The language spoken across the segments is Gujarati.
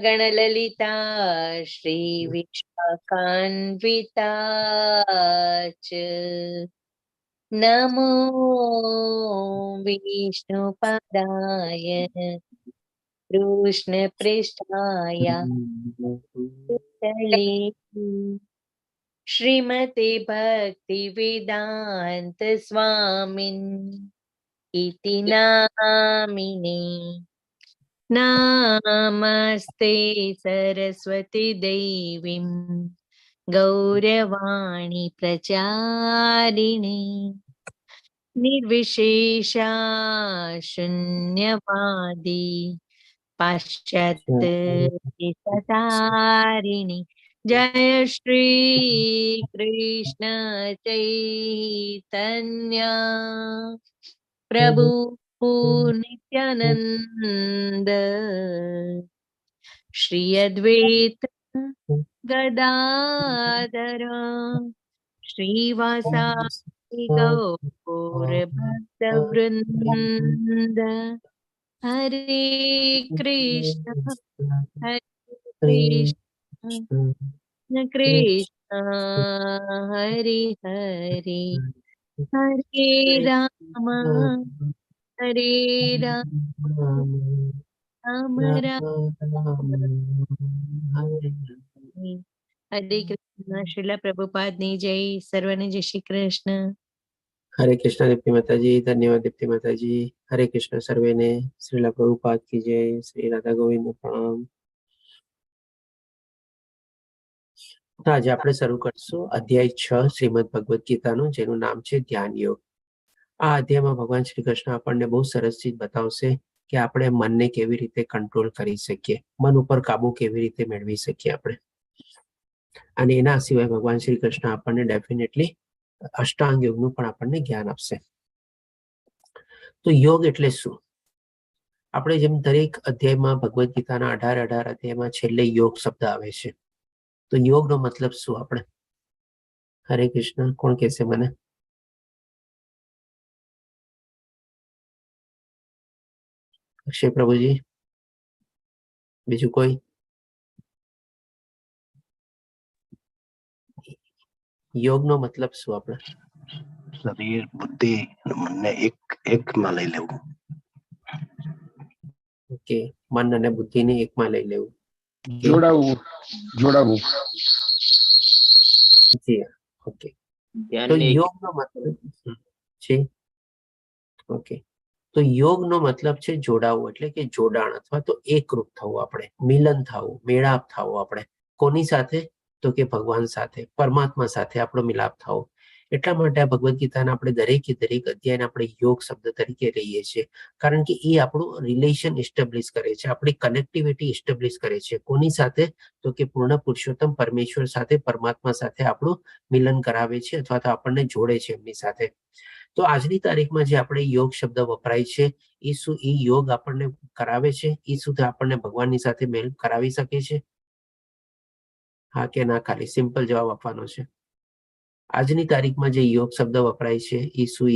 गणललिता श्रीविशाखान्विता च नमो विष्णुपदाय कृष्णपृष्ठाय भूतले श्रीमते भक्तिवेदान्त स्वामिन् इति नामिने। नमस्ते सरस्वती देवीं गौरवाणी प्रचारिणे निर्विशेषा शून्यवादी पाश्चात्य जय श्री कृष्ण चैतन्य प्रभु नित्यानंद श्री अद्वैत गदाधर श्रीवासादि गौर भक्तवृंद हरे कृष्ण कृष्ण कृष्ण हरे हरे हरे राम राम हरे कृष्ण। श्रीला प्रभुपाद ने जय। सर्वने जय श्री कृष्ण। हरे कृष्ण दीप्ति माता जी। धन्यवाद दीप्ति माता जी। हरे कृष्ण सर्वे ने। श्रीला प्रभुपाद की जय। श्री राधा गोविंद प्रणाम। तो आज આપણે શરૂ કરશું અધ્યાય 6 શ્રીમદ ભગવદ ગીતાનું, જેનું નામ છે ધ્યાન યોગ. આ અધ્યાયમાં ભગવાન શ્રી કૃષ્ણ આપણને બહુ સરસ ચીજ બતાવશે કે આપણે મનને કેવી રીતે કંટ્રોલ કરી શકીએ, મન ઉપર કાબુ કેવી રીતે મેળવી શકીએ આપણે. અને એના સિવાય ભગવાન શ્રી કૃષ્ણ આપણને ડેફિનેટલી અષ્ટાંગ યોગનું પણ આપણને જ્ઞાન આપશે. તો યોગ એટલે શું? આપણે જેમ દરેક અધ્યાયમાં ભગવદ ગીતાના 18 અધ્યાયમાં છેલ્લે યોગ શબ્દ આવે છે. તો યોગનો મતલબ શું આપણે? હરે કૃષ્ણ, કોણ કહેશે મને? અક્ષય પ્રભુજી, બીજું કોઈ? યોગનો મતલબ શું આપણે? શરીર, બુદ્ધિ અને મનને એકમાં લઈ લેવું. ઓકે, મન અને બુદ્ધિને એકમાં લઈ લેવું, જોડાવું. જી ઓકે. તો યોગનો મતલબ છે, ઓકે, તો યોગનો મતલબ છે જોડાવું, એટલે કે જોડાણ અથવા તો એકરૂપ થવું, આપણે મિલન થવું, મેળાપ થવો. આપણે કોની સાથે? તો કે ભગવાન સાથે, પરમાત્મા સાથે આપણો મિલાપ થવો. એટલા માટે આ ભગવદ ગીતાના આપણે દરેકે દરેક અધ્યાયને આપણે યોગ શબ્દ તરીકે લઈએ છીએ, કારણ કે એ આપણું રિલેશન એસ્ટાબ્લિશ કરે છે, આપણી કનેક્ટિવિટી એસ્ટાબ્લિશ કરે છે. કોની સાથે? તો કે પૂર્ણ પુરુષોત્તમ પરમેશ્વર સાથે, પરમાત્મા સાથે આપણું મિલન કરાવે છે અથવા તો આપણને જોડે છે એમની સાથે. તો આજની તારીખમાં જે આપણે યોગ શબ્દ વપરાય છે, એ શું એ યોગ આપણને કરાવે છે? એ શું આપણને ભગવાનની સાથે મેળ કરાવી શકે છે? હા કે ના? ખાલી સિમ્પલ જવાબ આપવાનો છે. આજની તારીખમાં જે યોગ શબ્દ વપરાય છે, એ શું એ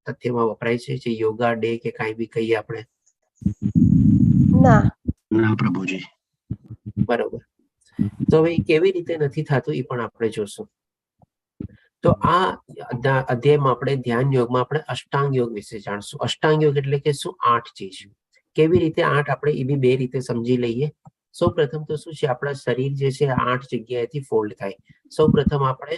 તથ્યમાં વપરાય છે, જે યોગા ડે કે કાંઈ બી કહીએ આપણે? ના પ્રભુજી. બરોબર. તો હવે કેવી રીતે નથી થતું એ પણ આપણે જોશું. તો આ અધ્યાયમાં આપણે ધ્યાન યોગમાં આપણે અષ્ટાંગ યોગ વિશે જાણશું. અષ્ટાંગ યોગ એટલે કે શું? 8 ચીજ. કેવી રીતે 8? આપણે એ બી 2 રીતે સમજી લઈએ. સૌ પ્રથમ તો શું છે, આપણા શરીર જે છે 8 જગ્યાએથી ફોલ્ડ થાય. સૌ પ્રથમ આપણે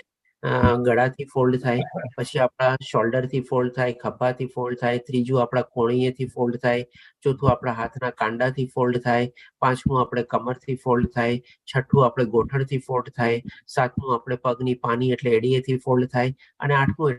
ગળાથી ફોલ્ડ થાય, પછી આપણા શોલ્ડરથી ફોલ્ડ થાય, ખભાથી ફોલ્ડ થાય, ત્રીજું આપણા કોણીએથી ફોલ્ડ થાય, ચોથું આપણા હાથના કાંડાથી ફોલ્ડ થાય, પાંચમું આપણે કમરથી ફોલ્ડ થાય, છઠ્ઠું આપણે ગોઠણથી ફોલ્ડ થાય, સાતમું આપણે પગની પાની એટલે એડીએથી ફોલ્ડ થાય, અને આઠમું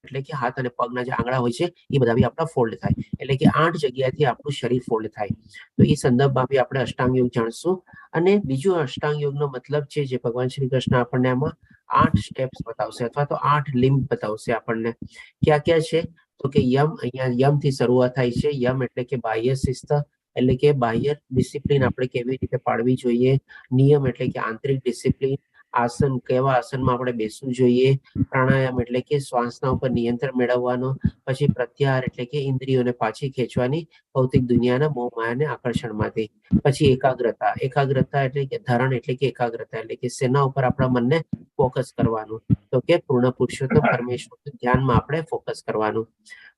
એટલે કે હાથ અને પગના જે આંગળા હોય છે એ બધા બી આપણા ફોલ્ડ થાય. એટલે કે 8 જગ્યાએથી આપણું શરીર ફોલ્ડ થાય. તો એ સંદર્ભમાં બી આપણે અષ્ટાંગ યોગ જાણશું. અને બીજું અષ્ટાંગ યોગનો મતલબ છે, જે ભગવાન શ્રી કૃષ્ણ આપણને આમાં 8 સ્ટેપ્સ બતાવશે અથવા તો 8 લિમ્બ બતાવશે આપણને. ક્યાં ક્યાં છે? તો કે યમ, અહીંયા યમથી શરૂઆત થાય છે. યમ એટલે કે બાહ્ય શિસ્ત, એટલે કે બાહ્ય ડિસિપ્લિન આપણે કેવી રીતે પાડવી જોઈએ. નિયમ એટલે કે આંતરિક ડિસિપ્લિન. આસન, કેવા આસનમાં આપણે બેસવું જોઈએ, પ્રાણાયામ એટલે કે શ્વાસના ઉપર નિયંત્રણ મેળવવાનો, પછી પ્રત્યાહાર એટલે કે ઇન્દ્રિયોને પાછી ખેંચવાની ભૌતિક દુનિયાના મોહ માયાને આકર્ષણમાંથી, પછી એકાગ્રતા, એકાગ્રતા એટલે કે ધરણ એટલે કે એકાગ્રતા એટલે કે શેના ઉપર આપણા મનને ફોકસ કરવાનું, તો કે પૂર્ણ પુરુષોત્તમ પરમેશ્વર ધ્યાનમાં આપણે ફોકસ કરવાનું.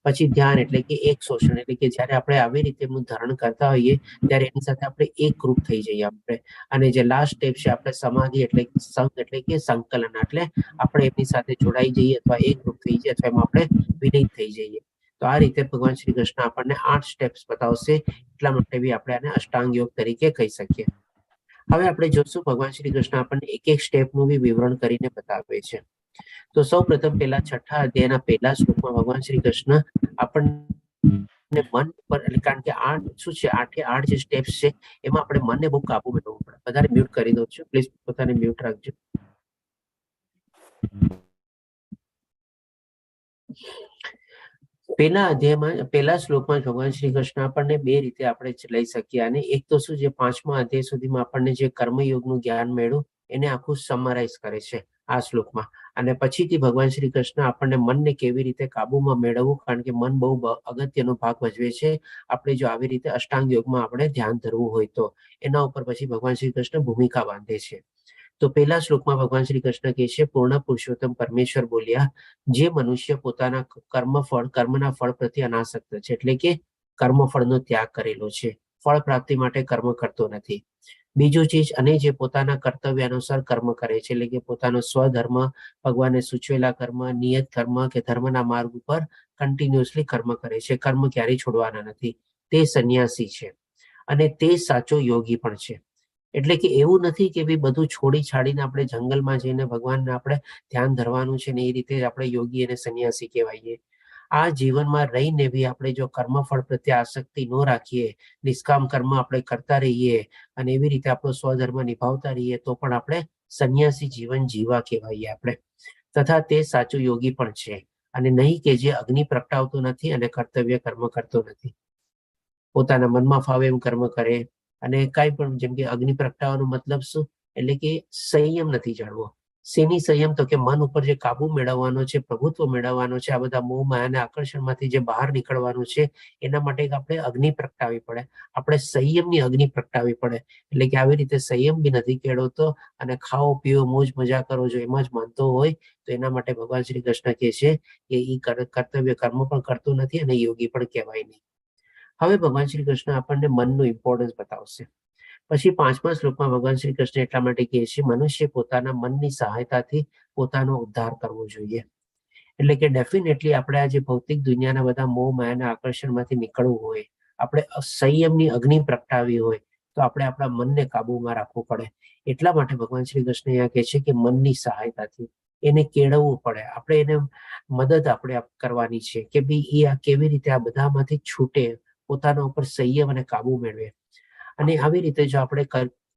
પછી ધ્યાન એટલે કે એક શોષણ એટલે કે જયારે આપણે આવી રીતે એમનું ધારણ કરતા હોઈએ ત્યારે એની સાથે આપણે એકરૂપ થઈ જઈએ આપણે. અને જે લાસ્ટ સ્ટેપ છે આપણે સમાધિ એટલે સંગ એટલે કે સંકલન, એટલે આપણે એમની સાથે જોડાઈ જઈએ અથવા એકરૂપ થઈ જઈએ અથવા એમાં આપણે વિલીન થઈ જઈએ. તો આ રીતે ભગવાન શ્રી કૃષ્ણ આપણને 8 સ્ટેપ્સ બતાવશે, એટલા માટે બી આપણે આને અષ્ટાંગ યોગ તરીકે કહી શકીએ. હવે આપણે જોશું ભગવાન શ્રી કૃષ્ણ આપણને એક એક સ્ટેપનું બી વિવરણ કરીને બતાવે છે. તો સૌ પ્રથમ પહેલા 6થા અધ્યાયના પહેલા શ્લોકમાં ભગવાન શ્રી કૃષ્ણ આપણને મન પર, કારણ કે 8 શું છે, 8 જે સ્ટેપ્સ છે એમાં આપણે મનને બહુ કાબુ મેળવવું પડે. વધારે મ્યુટ કરી દઉં છું, પ્લીઝ પોતાને મ્યુટ રાખજો. પહેલા અધ્યાયમાં પહેલા શ્લોકમાં ભગવાન શ્રી કૃષ્ણ આપણને બે રીતે આપણે લઈ શકીએ. અને એક તો શું છે, 5મા અધ્યાય સુધીમાં આપણને જે કર્મયોગનું જ્ઞાન મળ્યું એને આખું સમરાઇઝ કરે છે આ શ્લોકમાં. અને પછીથી ભગવાન શ્રી કૃષ્ણ આપણને મનને કેવી રીતે કાબુમાં મેળવવું, કારણ કે મન બહુ અગત્યનો ભાગ ભજવે છે આપણે જો આવી રીતે અષ્ટાંગ યોગમાં આપણે ધ્યાન ધરવું હોય તો. એના ઉપર પછી ભગવાન શ્રી કૃષ્ણ ભૂમિકા બાંધે છે. તો પહેલા શ્લોકમાં ભગવાન શ્રી કૃષ્ણ કહે છે, પૂર્ણ પુરુષોત્તમ પરમેશ્વર બોલ્યા, જે મનુષ્ય પોતાના કર્મના ફળ પ્રત્યે અનાસક્ત છે, એટલે કે કર્મફળનો ત્યાગ કરેલો છે, ફળ પ્રાપ્તિ માટે કર્મ કરતો નથી. બીજું ચીજ, અને જે પોતાના કર્તવ્ય અનુસાર કર્મ કરે છે, એટલે કે પોતાનો સ્વધર્મ, ભગવાને સૂચવેલા કર્મ, નિયત કર્મ કે ધર્મના માર્ગ ઉપર કન્ટિન્યુઅસલી કર્મ કરે છે, કર્મ ક્યારેય છોડવાના નથી, તે સંન્યાસી છે. અને તે સાચો યોગી પણ છે. એટલે કે એવું નથી કે ભાઈ બધું છોડી છાડીને આપણે જંગલમાં જઈને ભગવાનને આપણે ધ્યાન ધરવાનું છે ને એ રીતે આપણે યોગી અને સંન્યાસી કહેવાઈએ. આ જીવનમાં રહીને બી આપણે જો કર્મફળ પ્રત્યે આસક્તિ ન રાખીએ, નિષ્કામ કર્મ આપણે કરતા રહીએ અને એવી રીતે આપણો સ્વધર્મ નિભાવતા રહીએ તો પણ આપણે સંન્યાસી જીવન જીવા કહેવાઈએ આપણે. તથા તે સાચો યોગી પણ છે, અને નહીં કે જે અગ્નિ પ્રગટાવતો નથી અને કર્તવ્ય કર્મ કરતો નથી. પોતાના મનમાં ફાવે એમ કર્મ કરે, અને કાંઈ પણ, જેમ કે અગ્નિ પ્રગટાવવાનો મતલબ શું, એટલે કે સંયમ નથી જાળવો. શેની સંયમ, તો કે મન ઉપર જે કાબુ મેળવવાનો છે, પ્રભુત્વ મેળવવાનો છે, આ બધા મોહ માયાને આકર્ષણમાંથી જે બહાર નીકળવાનું છે, એના માટે આપણે અગ્નિ પ્રગટાવવી પડે, આપણે સંયમની અગ્નિ પ્રગટાવવી પડે. એટલે કે આવી રીતે સંયમ બી નથી કેળવતો અને ખાઓ પીઓ મોજ મજા કરો જો એમાં જ માનતો હોય તો એના માટે ભગવાન શ્રી કૃષ્ણ કહે છે કે એ કર્તવ્ય કર્મ પણ કરતો નથી અને યોગી પણ કહેવાય નહીં. હવે ભગવાન શ્રી કૃષ્ણ આપણને મનનું ઇમ્પોર્ટન્સ બતાવશે. પછી 5મા શ્લોકમાં ભગવાન શ્રી કૃષ્ણ એટલા માટે કહે છે, મનુષ્ય પોતાના મનની સહાયતાથી પોતાનો ઉદ્ધાર કરવો જોઈએ. એટલે કે ડેફિનેટલી આપણે આ જે ભૌતિક દુનિયાના બધા મોહ માયાના આકર્ષણમાંથી નીકળવું હોય, આપણે સંયમની અગ્નિ પ્રગટાવી હોય તો આપણે આપણા મનને કાબુમાં રાખવું પડે. એટલા માટે ભગવાન શ્રી કૃષ્ણ અહીંયા કહે છે કે મનની સહાયતાથી એને કેળવવું પડે, આપણે એને મદદ આપણે કરવાની છે કે ભાઈ એ આ કેવી રીતે આ બધામાંથી છૂટે, પોતાના ઉપર સંયમ અને કાબુ મેળવે. અને આવી રીતે જો આપણે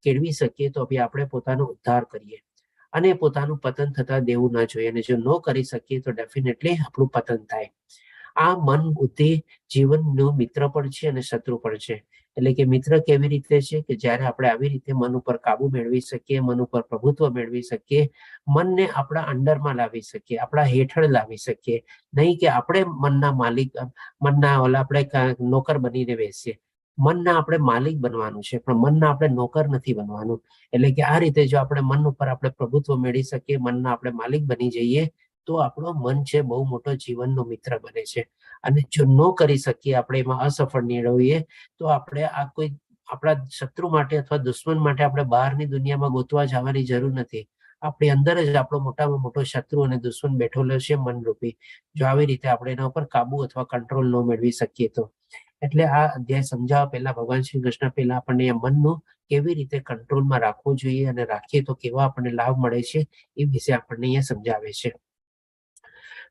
કેળવી શકીએ તો બી આપણે પોતાનો ઉદ્ધાર કરીએ અને પોતાનું પતન થતા દેવું ના જોઈએ. અને જો ન કરી શકીએ તો ડેફિનેટલી આપણું પતન થાય. આ મન બુદ્ધિ જીવનનો મિત્ર પણ છે અને શત્રુ પણ છે. એટલે કે મિત્ર કેવી રીતે છે કે જ્યારે આપણે આવી રીતે મન ઉપર કાબુ મેળવી શકીએ, મન ઉપર પ્રભુત્વ મેળવી શકીએ, મનને આપણા અંડરમાં લાવી શકીએ, આપણા હેઠળ લાવી શકીએ, નહીં કે આપણે મનના માલિક, મનના આપણે નોકર બનીને બેસીએ. મનના આપણે માલિક બનવાનું છે, પણ મનના આપણે નોકર નથી બનવાનું. એટલે કે આ રીતે જો આપણે મન ઉપર આપણે પ્રભુત્વ મેળવી શકીએ, મનના આપણે માલિક બની જઈએ તો આપણો મન છે બહુ મોટો જીવનનો મિત્ર બને છે. અને જો ન કરી શકીએ, આપણે એમાં અસફળ નિવડીએ તો આપણે આ કોઈ આપણા શત્રુ માટે અથવા દુશ્મન માટે આપણે બહારની દુનિયામાં ગોતવા જવાની જરૂર નથી. આપણી અંદર જ આપણો મોટામાં મોટો શત્રુ અને દુશ્મન બેઠેલો છે મનરૂપી. જો આવી રીતે આપણે એના ઉપર કાબુ અથવા કંટ્રોલ ન મેળવી શકીએ તો. એટલે આ અધ્યાય સમજાવવા પહેલા ભગવાન શ્રી કૃષ્ણ પહેલા આપણને મનનું કેવી રીતે કંટ્રોલમાં રાખવું જોઈએ અને રાખીએ તો કેવા આપણને લાભ મળે છે એ વિશે આપણને અહીંયા સમજાવે છે.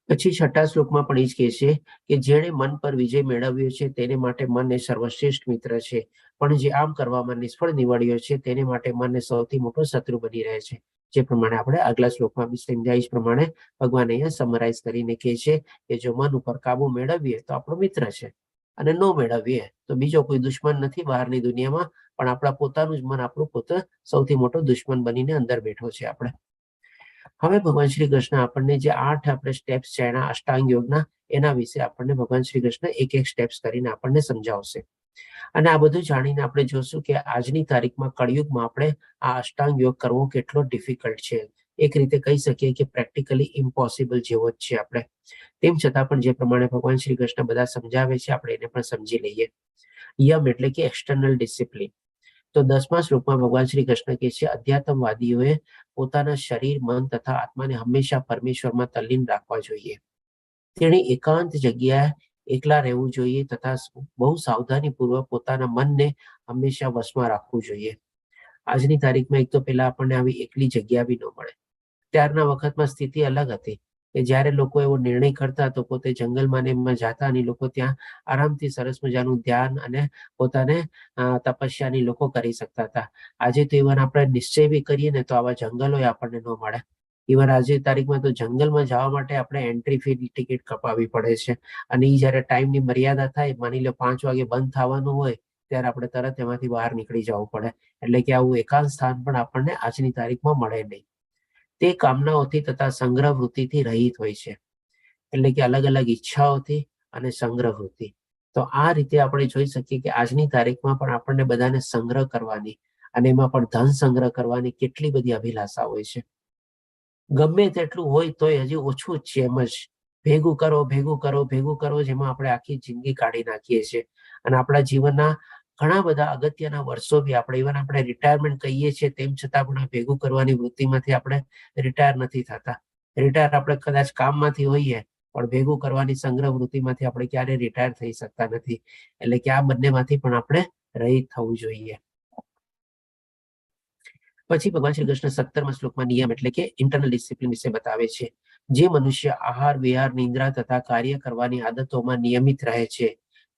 પછી 6થા શ્લોકમાં પણ એ જ કહે છે કે જેણે મન પર વિજય મેળવ્યો છે તેને માટે મન એ સર્વશ્રેષ્ઠ મિત્ર છે, પણ જે આમ કરવામાં નિષ્ફળ નીવડ્યો છે તેને માટે મન એ સૌથી મોટો શત્રુ બની રહે છે. જે પ્રમાણે આપણે આગલા શ્લોકમાં બી સમજાય પ્રમાણે ભગવાન અહીંયા સમરાઇઝ કરીને કહે છે કે જો મન ઉપર કાબુ મેળવીએ તો આપણો મિત્ર છે, અને ન મેળવીએ તો બીજો કોઈ દુશ્મન નથી બહારની દુનિયામાં, પણ આપણા પોતાનું જ મન આપણું પોતે સૌથી મોટો દુશ્મન બનીને અંદર બેઠો છે આપણે. હવે ભગવાન શ્રી કૃષ્ણ આપણને જે 8 આપણે સ્ટેપ્સ છે એના અષ્ટાંગ યોગના, એના વિશે આપણને ભગવાન શ્રી કૃષ્ણ એક એક સ્ટેપ્સ કરીને આપણને સમજાવશે. અને આ બધું જાણીને આપણે જોશું કે આજની તારીખમાં કળિયુગમાં આપણે આ અષ્ટાંગ યોગ કરવો કેટલો ડિફિકલ્ટ છે. એક રીતે કહી શકીએ કે પ્રેક્ટિકલી ઇમ્પોસિબલ જેવો જ છે આપણે. તેમ છતાં પણ જે પ્રમાણે ભગવાન શ્રી કૃષ્ણ બધા સમજાવે છે આપણે એને પણ સમજી લઈએ. યમ એટલે કે એક્સટર્નલ ડિસિપ્લિન. તો 10મા શ્લોકમાં ભગવાન શ્રી કૃષ્ણ કહે છે, અધ્યાત્મવાદીઓએ પોતાના શરીર, મન તથા આત્માને હંમેશા પરમેશ્વરમાં તલ્લીન રાખવા જોઈએ. તેણે એકાંત જગ્યાએ એકલા રહેવું જોઈએ તથા બહુ સાવધાનીપૂર્વક પોતાના મનને હંમેશા વશમાં રાખવું જોઈએ. આજની તારીખમાં એક તો પેલા આપણને આવી એકલી જગ્યા બી ન મળે. ત્યારના વખતમાં સ્થિતિ અલગ હતી કે જ્યારે લોકો એવો નિર્ણય કરતા તો પોતે જંગલમાં ને એમાં જાતા અને લોકો ત્યાં આરામથી સરસ મજાનું ધ્યાન અને પોતાને તપસ્યાની લોકો કરી શકતા હતા. આજે તો ઇવન આપણે નિશ્ચય બી કરીએ ને તો આવા જંગલો આપણને ન મળે. ઇવન આજે તારીખમાં તો જંગલમાં જવા માટે આપણે એન્ટ્રી ફી ટિકિટ કપાવવી પડે છે. અને એ જયારે ટાઈમની મર્યાદા થાય, માની લો 5 વાગે બંધ થવાનું હોય, ત્યારે આપણે તરત એમાંથી બહાર નીકળી જવું પડે. એટલે કે આવું એકાંત સ્થાન પણ આપણને આજની તારીખમાં મળે નહીં. તે કામનાઓથી તથા સંગ્રહ વૃત્તિથી રહિત હોય છે. એટલે કે અલગ અલગ ઈચ્છાઓથી અને સંગ્રહ વૃત્તિ. તો આ રીતે આપણે જોઈ શકીએ કે આજની તારીખમાં પણ આપણને બધાને સંગ્રહ કરવાની અને એમાં પણ ધન સંગ્રહ કરવાની કેટલી બધી અભિલાષા હોય છે. ગમે તેટલું હોય તોય હજી ઓછું જ છે. એમ જ ભેગું કરો ભેગું કરો ભેગું કરો, જેમાં આપણે આખી જિંદગી કાઢી નાખીએ છીએ. અને આપણા જીવનના ઘણા બધા અગત્યના વર્ષો બી ઇવન આપણે રિટાયરમેન્ટ કહીએ છીએ તેમ છતાં પણ ભેગું કરવાની વૃત્તિમાંથી આપણે રિટાયર નથી થતા. રિટાયર આપણે કદાચ કામમાંથી હોઈએ પણ ભેગું કરવાની સંગ્રહ વૃત્તિમાંથી આપણે ક્યારેય રિટાયર થઈ શકતા નથી. એટલે કે આ બંનેમાંથી પણ આપણે રહિત થવું જોઈએ. પછી ભગવાન શ્રી કૃષ્ણ 17મા શ્લોકમાં નિયમ એટલે કે ઇન્ટરનલ ડિસિપ્લિન વિશે બતાવે છે. જે મનુષ્ય આહાર, વિહાર, નિંદ્રા તથા કાર્ય કરવાની આદતોમાં નિયમિત રહે છે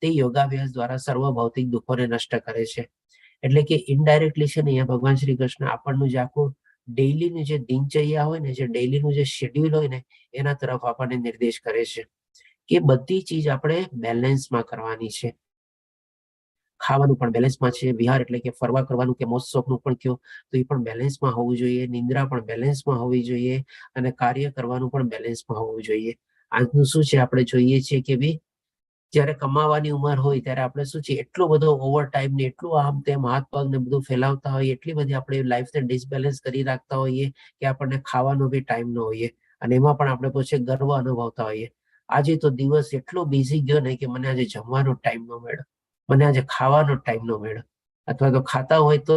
તે યોગાભ્યાસ દ્વારા સર્વ ભૌતિક દુઃખોને નષ્ટ કરે છે. એટલે કે ઇનડાયરેક્ટલી છે ને અહીંયા ભગવાન શ્રી કૃષ્ણ આપણનું જે આખું ડેઈલીનું જે દિનચર્યા હોય ને, જે ડેઈલીનું જે શેડ્યુલ હોય ને, એના તરફ આપણને નિર્દેશ કરે છે કે બધી ચીજ આપણે બેલેન્સમાં કરવાની છે. ખાવાનું પણ બેલેન્સમાં છે, વિહાર એટલે કે ફરવા કરવાનું કે મોજ શોખનું પણ કયો તો એ પણ બેલેન્સમાં હોવું જોઈએ, નિંદ્રા પણ બેલેન્સમાં હોવી જોઈએ અને કાર્ય કરવાનું પણ બેલેન્સમાં હોવું જોઈએ. આજનું શું છે, આપણે જોઈએ છીએ કે ભાઈ જ્યારે કમાવાની ઉંમર હોય ત્યારે આપણે શું છે એટલો બધો ઓવર ટાઈમ ને એટલું આમ તેમ હાથ પગ ને બધું ફેલાવતા હોઈએ, એટલી બધી આપણે લાઈફને ડિસબેલેન્સ કરી રાખતા હોઈએ કે આપણને ખાવાનો બી ટાઈમ ન હોઈએ અને એમાં પણ આપણે પછી ગર્વ અનુભવતા હોઈએ. આજે તો દિવસ એટલો બિઝી ગયો ને કે મને આજે જમવાનો ટાઈમ ન મળ્યો, મને આજે ખાવાનો ટાઈમ ન મળ્યો. અથવા તો ખાતા હોય તો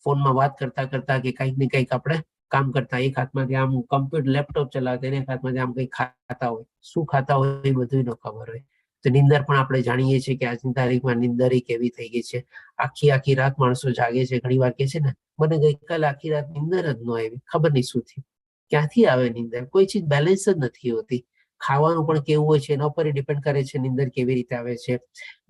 ફોનમાં વાત કરતા કરતા કે કંઈક ને કંઈક આપણે કામ કરતા, એક હાથમાંથી આમ કમ્પ્યુટર લેપટોપ ચલાવતા, એક હાથમાંથી આમ કંઈક ખાતા હોય. શું ખાતા હોય એ બધું ન ખબર હોય. તો નિંદર પણ આપણે જાણીએ છીએ કે આજની તારીખમાં નિંદર કેવી થઈ ગઈ છે. આખી રાત માણસો જાગે છે. ઘણી વાર કે છે ને, મને ગઈકાલે આખી રાત નિંદર જ ન આવી, ખબર નહીં શું થયું. ક્યાંથી આવે નિંદર? કોઈ ચીજ બેલેન્સ જ નથી હોતી. ખાવાનું પણ કેવું હોય છે એના ઉપર ડિપેન્ડ કરે છે નિંદર કેવી રીતે આવે છે.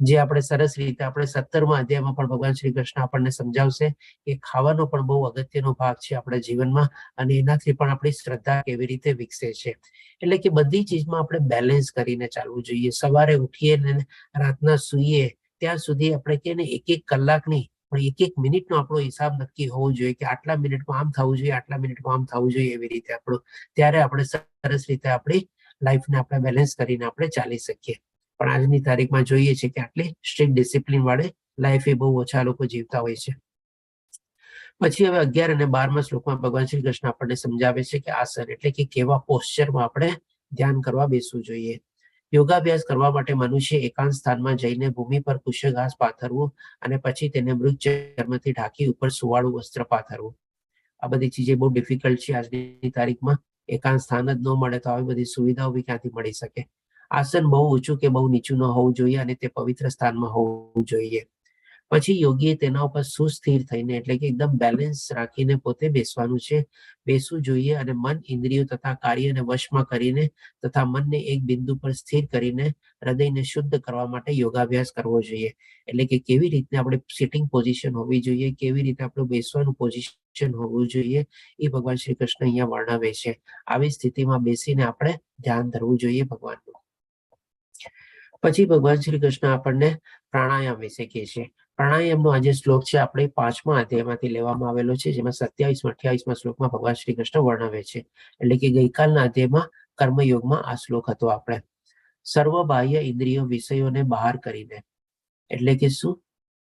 જે આપણે સરસ રીતે આપણે 17મા અધ્યાયમાં પણ ભગવાન શ્રી કૃષ્ણ આપણને સમજાવશે કે ખાવાનો પણ બહુ અગત્યનો ભાગ છે આપણા જીવનમાં અને એનાથી પણ આપણી શ્રદ્ધા કેવી રીતે વિકસે છે. એટલે કે બધી ચીજમાં આપણે બેલેન્સ કરીને ચાલવું જોઈએ. સવારે ઉઠીએ ને રાતના સૂઈએ ત્યાં સુધી આપણે કે ને એક કલાકની પણ એક મિનિટનો આપણો હિસાબ નક્કી હોવો જોઈએ કે આટલા મિનિટમાં આમ થવું જોઈએ, આટલા મિનિટમાં આમ થવું જોઈએ. એવી રીતે આપણું ત્યારે આપણે સરસ રીતે આપણી લાઈફને આપણે બેલેન્સ કરીને આપણે ચાલી શકીએ. પણ આજની તારીખમાં જોઈએ છે કે આટલી સ્ટ્રિક્ટ ડિસિપ્લિન વાળી લાઈફ એ બહુ ઓછા લોકો જીવતા હોય છે. પછી હવે 11 અને 12મા શ્લોકમાં ભગવાન શ્રી કૃષ્ણ આપણને સમજાવે છે કે આસન એટલે કે કેવા પોસ્ચરમાં આપણે ધ્યાન કરવા બેસવું જોઈએ. યોગાભ્યાસ કરવા માટે મનુષ્ય એકાંત સ્થાનમાં જઈને ભૂમિ પર કુશઘાસ પાથરવું અને પછી તેને મૃત ચર્મથી ઢાંકી ઉપર સુવાળું વસ્ત્ર પાથરવું. આ બધી ચીજે બહુ ડિફિકલ્ટ છે આજની તારીખમાં. એકાંત સ્થાન જ ન મળે તો આવી બધી સુવિધાઓ બી ક્યાંથી મળી શકે. આસન બહુ ઊંચું કે બહુ નીચું ન હોવું જોઈએ અને તે પવિત્ર સ્થાનમાં હોવું જોઈએ. પછી યોગીએ તેના ઉપર સુસ્થિર થઈને એટલે કે એકદમ બેલેન્સ રાખીને પોતે બેસવાનું છે, બેસવું જોઈએ અને મન, ઇન્દ્રિયો તથા કાર્યને વશમાં કરીને તથા મનને એક બિંદુ પર સ્થિર કરીને હૃદયને શુદ્ધ કરવા માટે યોગાભ્યાસ કરવો જોઈએ. એટલે કે કેવી રીતે આપણે સિટિંગ પોઝિશન હોવી જોઈએ, કેવી રીતે આપણું બેસવાનું પોઝિશન હોવું જોઈએ એ ભગવાન શ્રી કૃષ્ણ અહીંયા વર્ણવે છે. આવી સ્થિતિમાં બેસીને આપણે ધ્યાન ધરવું જોઈએ ભગવાનનું. પછી ભગવાન શ્રી કૃષ્ણ આપણને પ્રાણાયામ વિશે કહે છે. પ્રાણાયામનો આ જે શ્લોક છે આપણે 5મા અધ્યાયમાંથી લેવામાં આવેલો છે, જેમાં 27 28મા શ્લોકમાં ભગવાન શ્રી કૃષ્ણ વર્ણવે છે. એટલે કે ગઈકાલના અધ્યાયમાં કર્મયોગમાં આ શ્લોક હતો. આપણે સર્વ બાહ્ય ઇન્દ્રિયો વિષયોને બહાર કરીને, એટલે કે શું,